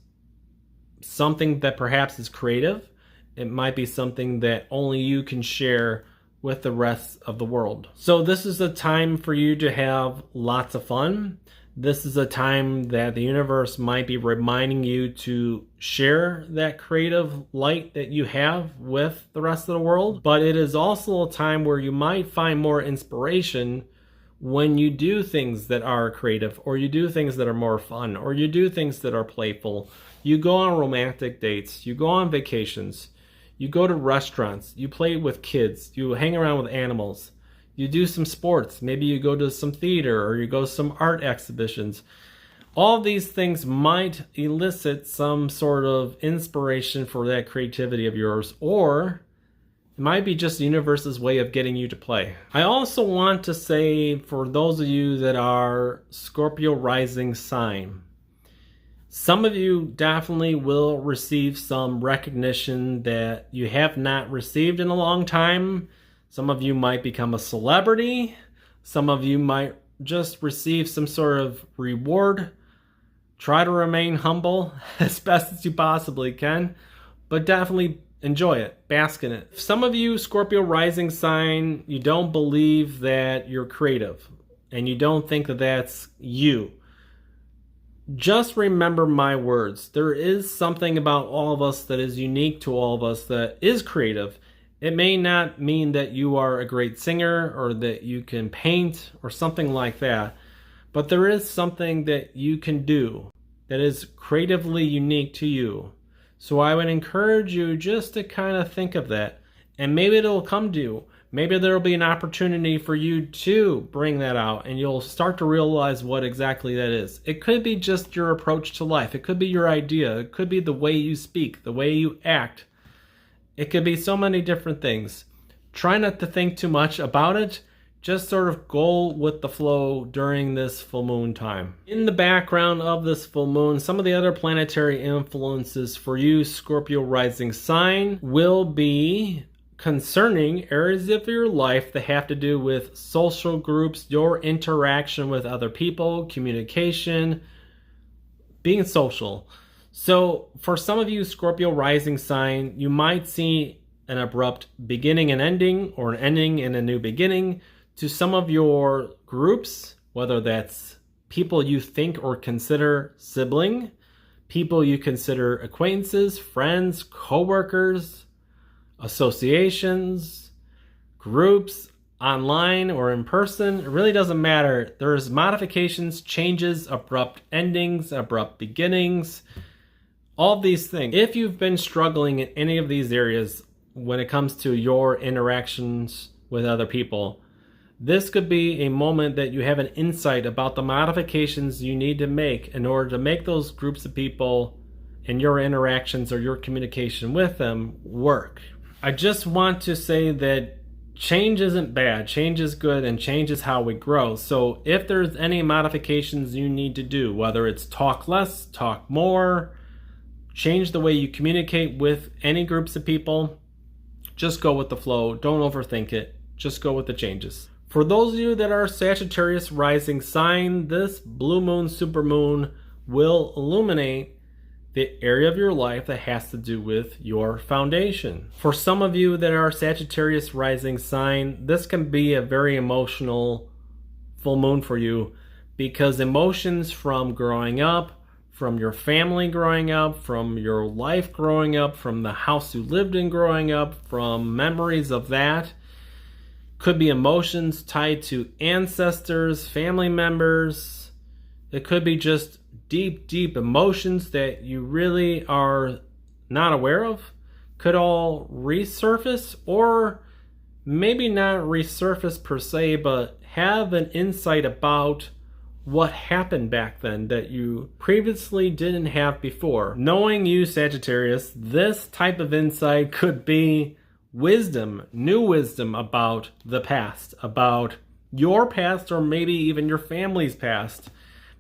S1: something that perhaps is creative. It might be something that only you can share with the rest of the world. So this is a time for you to have lots of fun. This is a time that the universe might be reminding you to share that creative light that you have with the rest of the world. But it is also a time where you might find more inspiration when you do things that are creative, or you do things that are more fun, or you do things that are playful. You go on romantic dates, you go on vacations, you go to restaurants, you play with kids, you hang around with animals, you do some sports, maybe you go to some theater or you go to some art exhibitions. All these things might elicit some sort of inspiration for that creativity of yours, or it might be just the universe's way of getting you to play. I also want to say, for those of you that are Scorpio rising sign, some of you definitely will receive some recognition that you have not received in a long time. Some of you might become a celebrity. Some of you might just receive some sort of reward. Try to remain humble as best as you possibly can, but definitely enjoy it, bask in it. Some of you Scorpio rising sign, you don't believe that you're creative and you don't think that that's you. Just remember my words. There is something about all of us that is unique to all of us that is creative. It may not mean that you are a great singer or that you can paint or something like that, but there is something that you can do that is creatively unique to you. So I would encourage you just to kind of think of that, and maybe it'll come to you. Maybe there will be an opportunity for you to bring that out, and you'll start to realize what exactly that is. It could be just your approach to life. It could be your idea. It could be the way you speak, the way you act. It could be so many different things. Try not to think too much about it. Just sort of go with the flow during this full moon time. In the background of this full moon, some of the other planetary influences for you, Scorpio rising sign, will be concerning areas of your life that have to do with social groups, your interaction with other people, communication, being social. So for some of you Scorpio rising sign, you might see an abrupt beginning and ending, or an ending and a new beginning to some of your groups, whether that's people you think or consider sibling, people you consider acquaintances, friends, coworkers, associations, groups, online or in person. It really doesn't matter. There's modifications, changes, abrupt endings, abrupt beginnings, all of these things. If you've been struggling in any of these areas when it comes to your interactions with other people, this could be a moment that you have an insight about the modifications you need to make in order to make those groups of people and your interactions or your communication with them work. I just want to say that change isn't bad, change is good, and change is how we grow. So if there's any modifications you need to do, whether it's talk less, talk more, change the way you communicate with any groups of people, just go with the flow. Don't overthink it. Just go with the changes. For those of you that are Sagittarius rising sign, this blue moon, supermoon will illuminate the area of your life that has to do with your foundation. For some of you that are Sagittarius rising sign, this can be a very emotional full moon for you, because emotions from growing up, from your family growing up, from your life growing up, from the house you lived in growing up, from memories of that, could be emotions tied to ancestors, family members. It could be just deep, deep emotions that you really are not aware of. Could all resurface, or maybe not resurface per se, but have an insight about what happened back then that you previously didn't have before. Knowing you, Sagittarius, this type of insight could be wisdom, new wisdom about the past, about your past, or maybe even your family's past,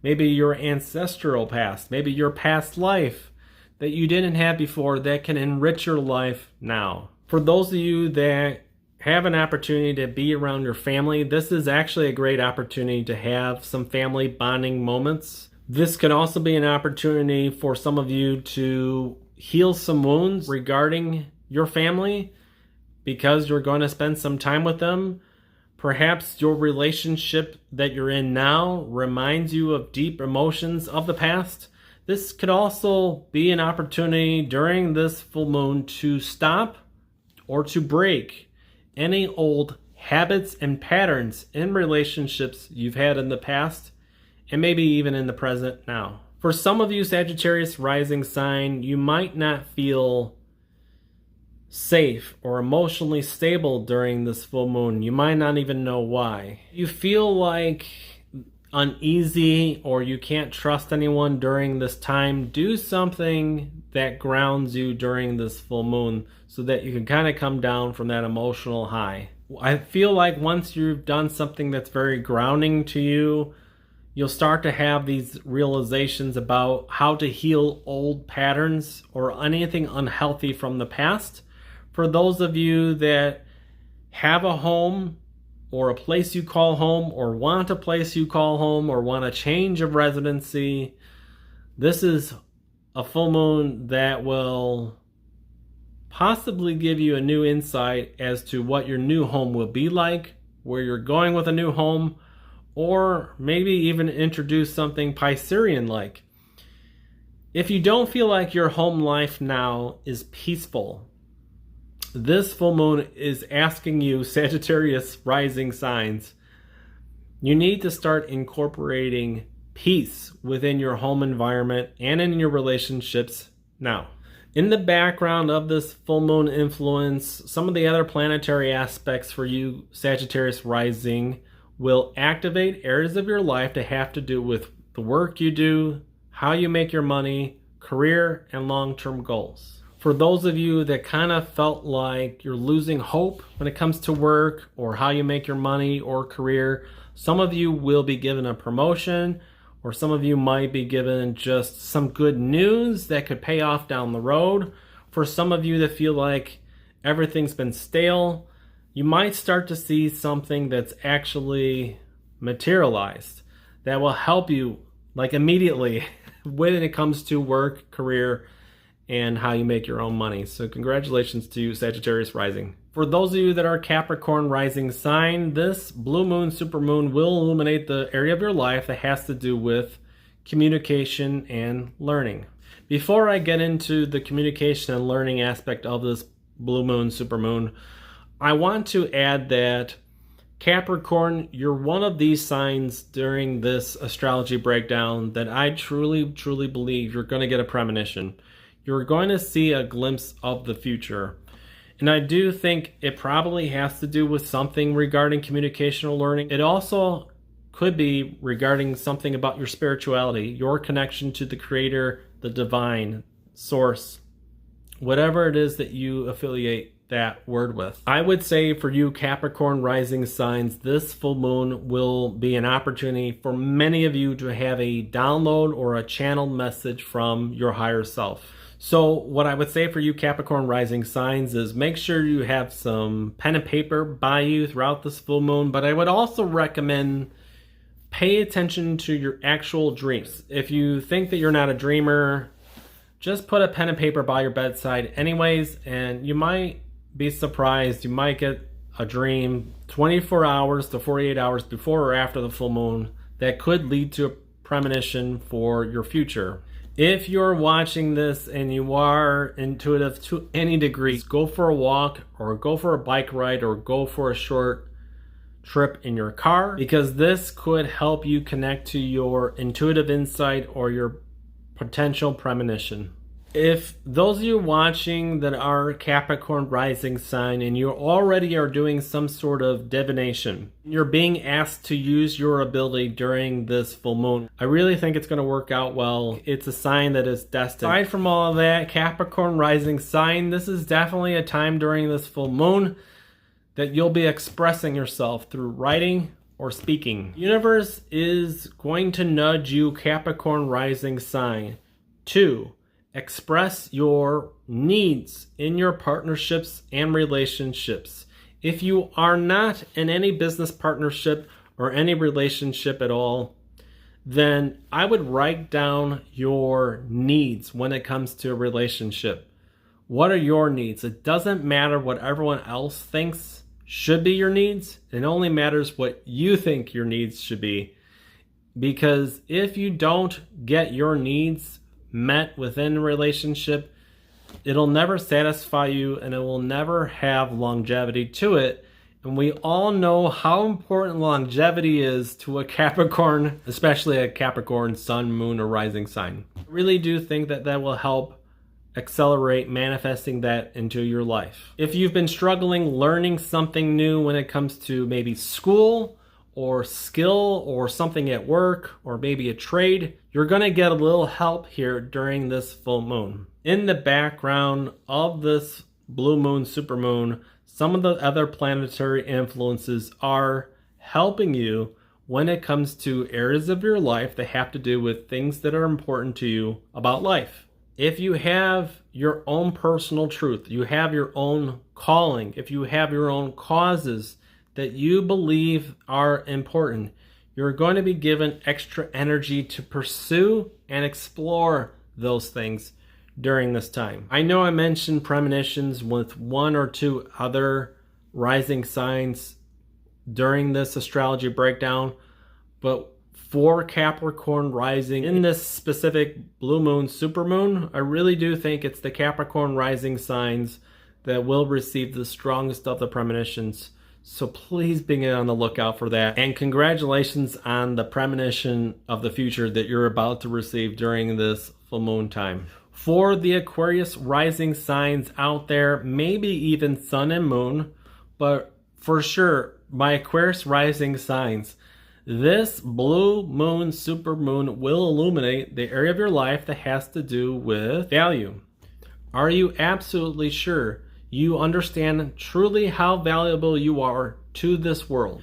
S1: maybe your ancestral past, maybe your past life that you didn't have before that can enrich your life now. For those of you that have an opportunity to be around your family, this is actually a great opportunity to have some family bonding moments. This could also be an opportunity for some of you to heal some wounds regarding your family, because you're going to spend some time with them. Perhaps your relationship that you're in now reminds you of deep emotions of the past. This could also be an opportunity during this full moon to stop or to break any old habits and patterns in relationships you've had in the past, and maybe even in the present now. For some of you Sagittarius rising sign, you might not feel safe or emotionally stable during this full moon. You might not even know why. You feel like uneasy, or you can't trust anyone during this time. Do something that grounds you during this full moon so that you can kind of come down from that emotional high. I feel like once you've done something that's very grounding to you, you'll start to have these realizations about how to heal old patterns or anything unhealthy from the past. For those of you that have a home or a place you call home, or want a place you call home, or want a change of residency, this is a full moon that will possibly give you a new insight as to what your new home will be like, where you're going with a new home, or maybe even introduce something Piscean-like. If you don't feel like your home life now is peaceful, this full moon is asking you, Sagittarius rising signs, you need to start incorporating peace within your home environment and in your relationships now. In the background of this full moon influence, some of the other planetary aspects for you, Sagittarius rising, will activate areas of your life that have to do with the work you do, how you make your money, career, and long-term goals. For those of you that kind of felt like you're losing hope when it comes to work or how you make your money or career, some of you will be given a promotion, or some of you might be given just some good news that could pay off down the road. For some of you that feel like everything's been stale, you might start to see something that's actually materialized that will help you like immediately when it comes to work, career, and how you make your own money. So congratulations to you, Sagittarius rising. For those of you that are Capricorn rising sign, this blue moon, supermoon will illuminate the area of your life that has to do with communication and learning. Before I get into the communication and learning aspect of this blue moon, supermoon, I want to add that Capricorn, you're one of these signs during this astrology breakdown that I truly believe you're going to get a premonition. You're going to see a glimpse of the future. And I do think it probably has to do with something regarding communication or learning. It also could be regarding something about your spirituality, your connection to the creator, the divine, source, whatever it is that you affiliate that word with. I would say for you Capricorn rising signs, this full moon will be an opportunity for many of you to have a download or a channeled message from your higher self. So what I would say for you Capricorn rising signs is make sure you have some pen and paper by you throughout this full moon, but I would also recommend pay attention to your actual dreams. If you think that you're not a dreamer, just put a pen and paper by your bedside anyways, and you might be surprised. You might get a dream 24 hours to 48 hours before or after the full moon that could lead to a premonition for your future. If you're watching this and you are intuitive to any degree, go for a walk or go for a bike ride or go for a short trip in your car, because this could help you connect to your intuitive insight or your potential premonition. If those of you watching that are Capricorn rising sign and you already are doing some sort of divination, you're being asked to use your ability during this full moon, I really think it's going to work out well. It's a sign that is destined. Aside from all of that, Capricorn rising sign, this is definitely a time during this full moon that you'll be expressing yourself through writing or speaking. The universe is going to nudge you Capricorn rising sign to express your needs in your partnerships and relationships. If you are not in any business partnership or any relationship at all, then I would write down your needs when it comes to a relationship. What are your needs? It doesn't matter what everyone else thinks should be your needs. It only matters what you think your needs should be. Because if you don't get your needs met within a relationship, it'll never satisfy you and it will never have longevity to it. And we all know how important longevity is to a Capricorn, especially a Capricorn sun, moon, or rising sign. I really do think that that will help accelerate manifesting that into your life. If you've been struggling learning something new when it comes to maybe school or skill or something at work or maybe a trade, you're going to get a little help here during this full moon. In the background of this blue moon, supermoon, some of the other planetary influences are helping you when it comes to areas of your life that have to do with things that are important to you about life. If you have your own personal truth, you have your own calling, if you have your own causes that you believe are important, you're going to be given extra energy to pursue and explore those things during this time. I know I mentioned premonitions with one or two other rising signs during this astrology breakdown, but for Capricorn rising in this specific blue moon, supermoon, I really do think it's the Capricorn rising signs that will receive the strongest of the premonitions. So please be on the lookout for that. And congratulations on the premonition of the future that you're about to receive during this full moon time. For the Aquarius rising signs out there, maybe even sun and moon, but for sure, my Aquarius rising signs, this blue moon, supermoon will illuminate the area of your life that has to do with value. Are you absolutely sure you understand truly how valuable you are to this world?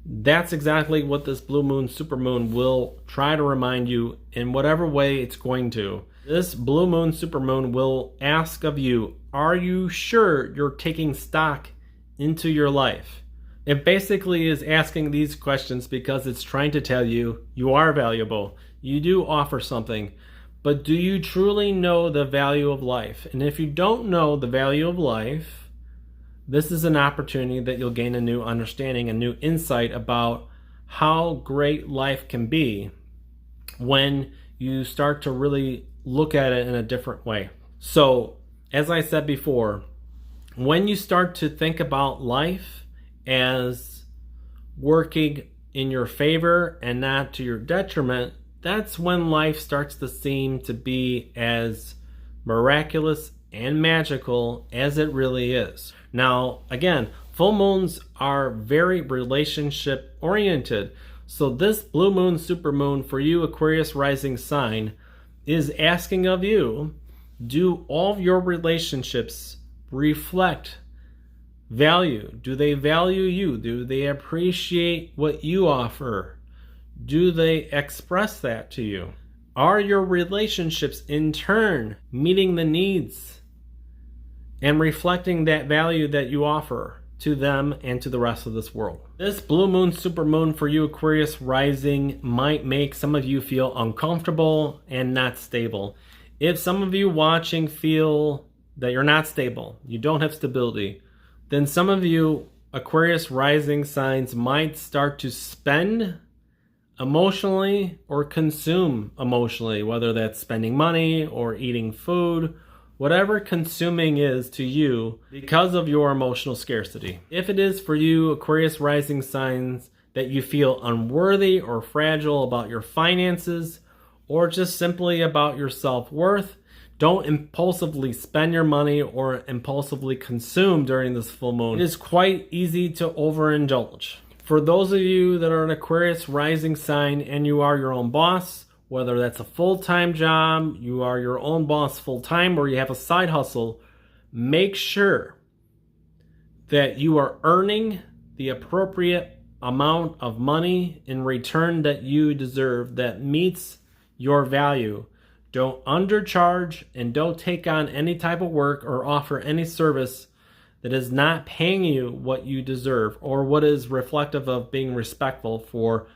S1: That's exactly what this blue moon, supermoon will try to remind you in whatever way it's going to. This blue moon, supermoon will ask of you, are you sure you're taking stock into your life? It basically is asking these questions because it's trying to tell you you are valuable. You do offer something. But do you truly know the value of life? And if you don't know the value of life, this is an opportunity that you'll gain a new understanding, a new insight about how great life can be when you start to really look at it in a different way. So, as I said before, when you start to think about life as working in your favor and not to your detriment, that's when life starts to seem to be as miraculous and magical as it really is. Now, again, full moons are very relationship oriented. So this blue moon, super moon for you, Aquarius rising sign, is asking of you, do all of your relationships reflect value? Do they value you? Do they appreciate what you offer? Do they express that to you? Are your relationships in turn meeting the needs and reflecting that value that you offer to them and to the rest of this world? This blue moon, super moon for you, Aquarius rising, might make some of you feel uncomfortable and not stable. If some of you watching feel that you're not stable, you don't have stability, then some of you Aquarius rising signs might start to spend emotionally or consume emotionally, whether that's spending money or eating food, whatever consuming is to you because of your emotional scarcity. If it is for you Aquarius rising signs that you feel unworthy or fragile about your finances or just simply about your self-worth, don't impulsively spend your money or impulsively consume during this full moon. It is quite easy to overindulge. For those of you that are an Aquarius rising sign and you are your own boss, whether that's a full-time job, you are your own boss full-time, or you have a side hustle, make sure that you are earning the appropriate amount of money in return that you deserve that meets your value. Don't undercharge and don't take on any type of work or offer any service that is not paying you what you deserve or what is reflective of being respectful for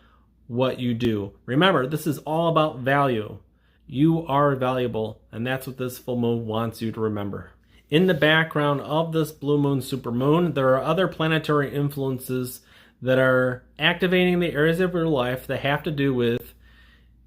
S1: what you do. Remember, this is all about value. You are valuable, and that's what this full moon wants you to remember. In the background of this blue moon, super moon, there are other planetary influences that are activating the areas of your life that have to do with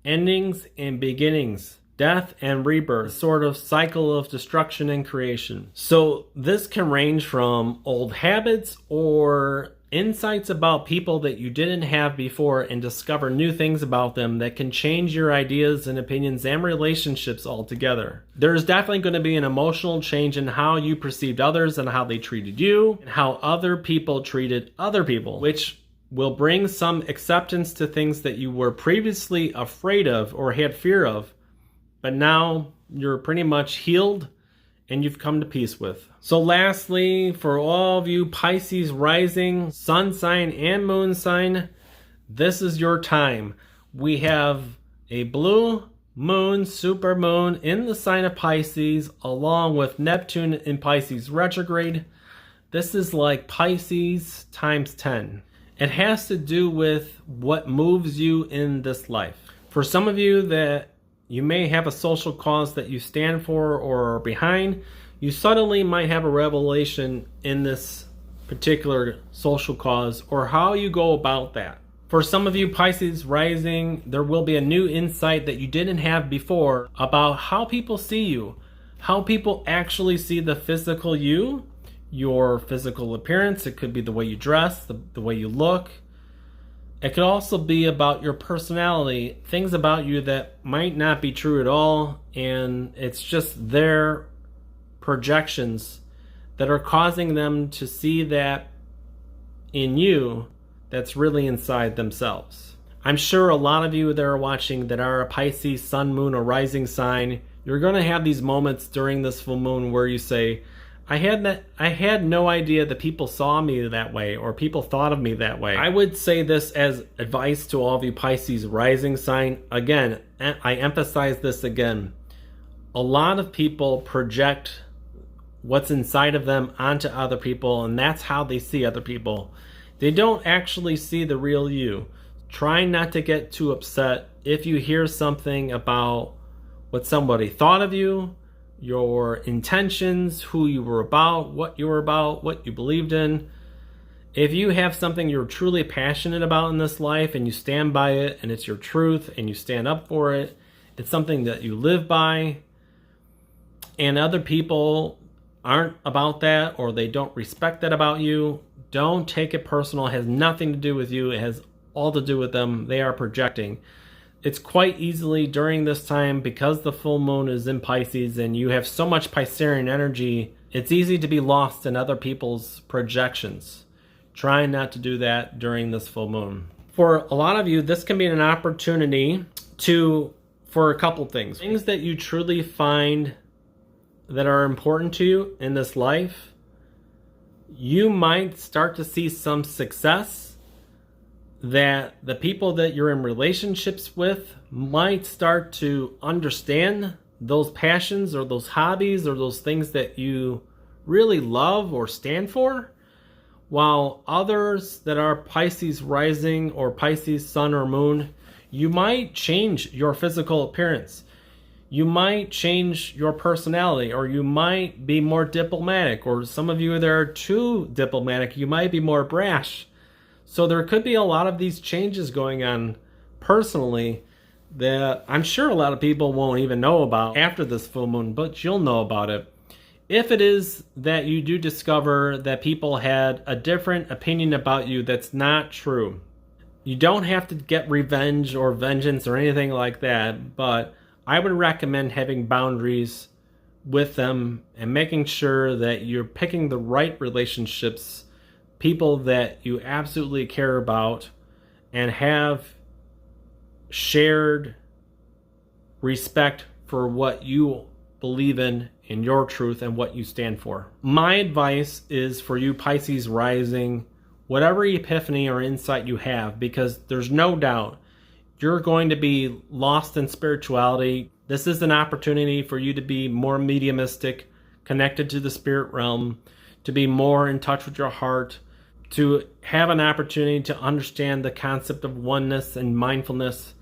S1: endings and beginnings, death and rebirth, sort of cycle of destruction and creation. So this can range from old habits or insights about people that you didn't have before and discover new things about them that can change your ideas and opinions and relationships altogether. There's definitely going to be an emotional change in how you perceived others and how they treated you and how other people treated other people, which will bring some acceptance to things that you were previously afraid of or had fear of, but now you're pretty much healed and you've come to peace with. So lastly, for all of you Pisces rising, sun sign and moon sign, this is your time. We have a blue moon, super moon in the sign of Pisces, along with Neptune in Pisces retrograde. This is like Pisces times 10. It has to do with what moves you in this life. For some of you that you may have a social cause that you stand for or are behind, you suddenly might have a revelation in this particular social cause or how you go about that. For some of you Pisces rising, there will be a new insight that you didn't have before about how people see you, how people actually see the physical you, your physical appearance. It could be the way you dress, the way you look. It could also be about your personality, things about you that might not be true at all, and it's just their projections that are causing them to see that in you that's really inside themselves. I'm sure a lot of you that are watching that are a Pisces, sun, moon, or rising sign, you're going to have these moments during this full moon where you say, I had no idea that people saw me that way or people thought of me that way. I would say this as advice to all of you Pisces rising sign. Again, I emphasize this again. A lot of people project what's inside of them onto other people, and that's how they see other people. They don't actually see the real you. Try not to get too upset if you hear something about what somebody thought of you, your intentions, who you were about, what you believed in. If you have something you're truly passionate about in this life and you stand by it and it's your truth and you stand up for it, it's something that you live by, and other people aren't about that or they don't respect that about you, don't take it personal. It has nothing to do with you. It has all to do with them. They are projecting. It's quite easily during this time, because the full moon is in Pisces and you have so much Piscean energy, it's easy to be lost in other people's projections. Try not to do that during this full moon. For a lot of you, this can be an opportunity for a couple things. Things that you truly find that are important to you in this life. You might start to see some success that the people that you're in relationships with might start to understand those passions or those hobbies or those things that you really love or stand for, while others that are Pisces rising or Pisces sun or moon, you might change your physical appearance. You might change your personality, or you might be more diplomatic, or some of you that are too diplomatic, you might be more brash. So there could be a lot of these changes going on personally that I'm sure a lot of people won't even know about after this full moon, but you'll know about it. If it is that you do discover that people had a different opinion about you that's not true, you don't have to get revenge or vengeance or anything like that, but I would recommend having boundaries with them and making sure that you're picking the right relationships, people that you absolutely care about and have shared respect for what you believe in your truth and what you stand for. My advice is for you Pisces rising, whatever epiphany or insight you have, because there's no doubt you're going to be lost in spirituality. This is an opportunity for you to be more mediumistic, connected to the spirit realm, to be more in touch with your heart, to have an opportunity to understand the concept of oneness and mindfulness.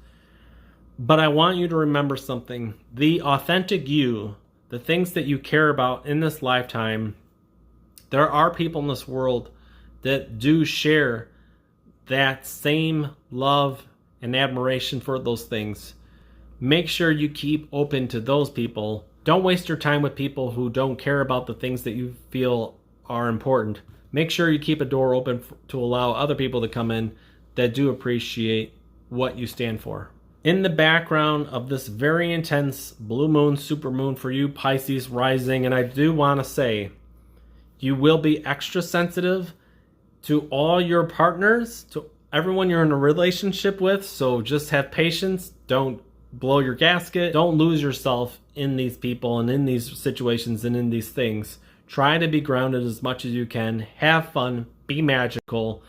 S1: But I want you to remember something. The authentic you, the things that you care about in this lifetime, there are people in this world that do share that same love and admiration for those things. Make sure you keep open to those people. Don't waste your time with people who don't care about the things that you feel are important. Make sure you keep a door open to allow other people to come in that do appreciate what you stand for. In the background of this very intense blue moon, super moon for you Pisces rising, and I do want to say, you will be extra sensitive to all your partners, to everyone you're in a relationship with, so just have patience. Don't blow your gasket. Don't lose yourself in these people and in these situations and in these things. Try to be grounded as much as you can. Have fun. Be magical.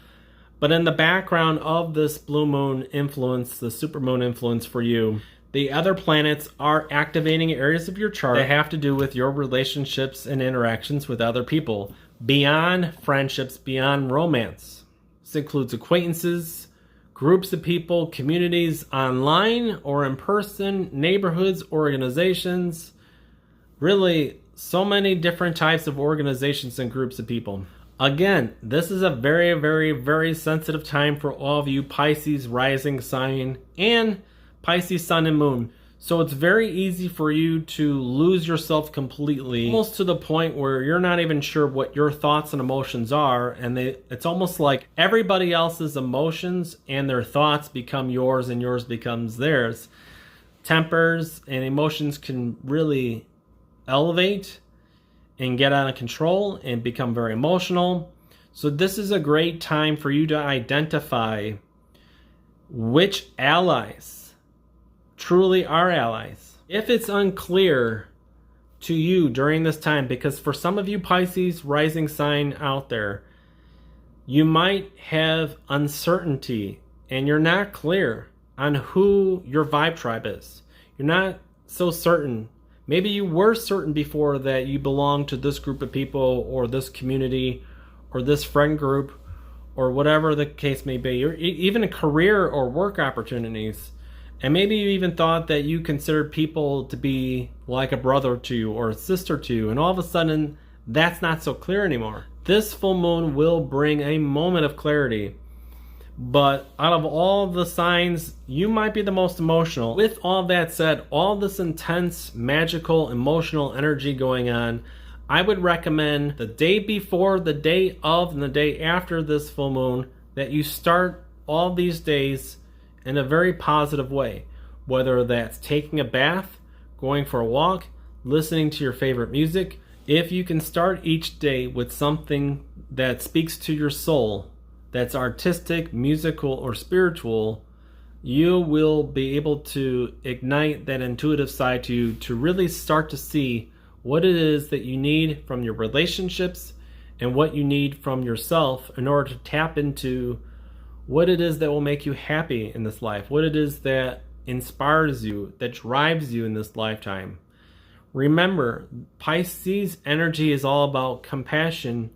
S1: But in the background of this blue moon influence, the supermoon influence for you, the other planets are activating areas of your chart that have to do with your relationships and interactions with other people, beyond friendships, beyond romance. This includes acquaintances, groups of people, communities online or in person, neighborhoods, organizations, really so many different types of organizations and groups of people. Again, this is a very, very, very sensitive time for all of you Pisces rising sign and Pisces sun and moon. So it's very easy for you to lose yourself completely, almost to the point where you're not even sure what your thoughts and emotions are, and it's almost like everybody else's emotions and their thoughts become yours and yours becomes theirs. Tempers and emotions can really elevate and get out of control and become very emotional. So this is a great time for you to identify which allies truly are allies. If it's unclear to you during this time, because for some of you Pisces rising sign out there, you might have uncertainty and you're not clear on who your vibe tribe is. You're not so certain. Maybe you were certain before that you belong to this group of people or this community or this friend group or whatever the case may be, or even a career or work opportunities. And maybe you even thought that you considered people to be like a brother to you or a sister to you, and all of a sudden that's not so clear anymore. This full moon will bring a moment of clarity. But out of all the signs, you might be the most emotional. With all that said, all this intense, magical, emotional energy going on, I would recommend the day before, the day of, and the day after this full moon that you start all these days in a very positive way. Whether that's taking a bath, going for a walk, listening to your favorite music. If you can start each day with something that speaks to your soul, that's artistic, musical, or spiritual, you will be able to ignite that intuitive side to you to really start to see what it is that you need from your relationships and what you need from yourself in order to tap into what it is that will make you happy in this life, what it is that inspires you, that drives you in this lifetime. Remember, Pisces energy is all about compassion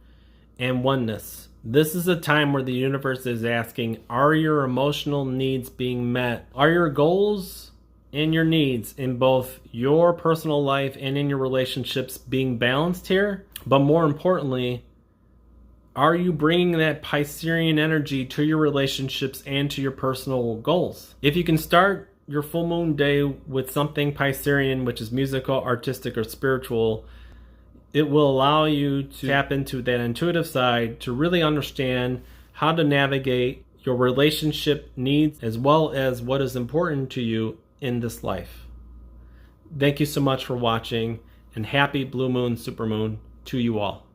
S1: and oneness. This is a time where the universe is asking, are your emotional needs being met? Are your goals and your needs in both your personal life and in your relationships being balanced here? But more importantly, are you bringing that Piscean energy to your relationships and to your personal goals? If you can start your full moon day with something Piscean, which is musical, artistic, or spiritual, it will allow you to tap into that intuitive side to really understand how to navigate your relationship needs as well as what is important to you in this life. Thank you so much for watching, and happy blue moon, supermoon to you all.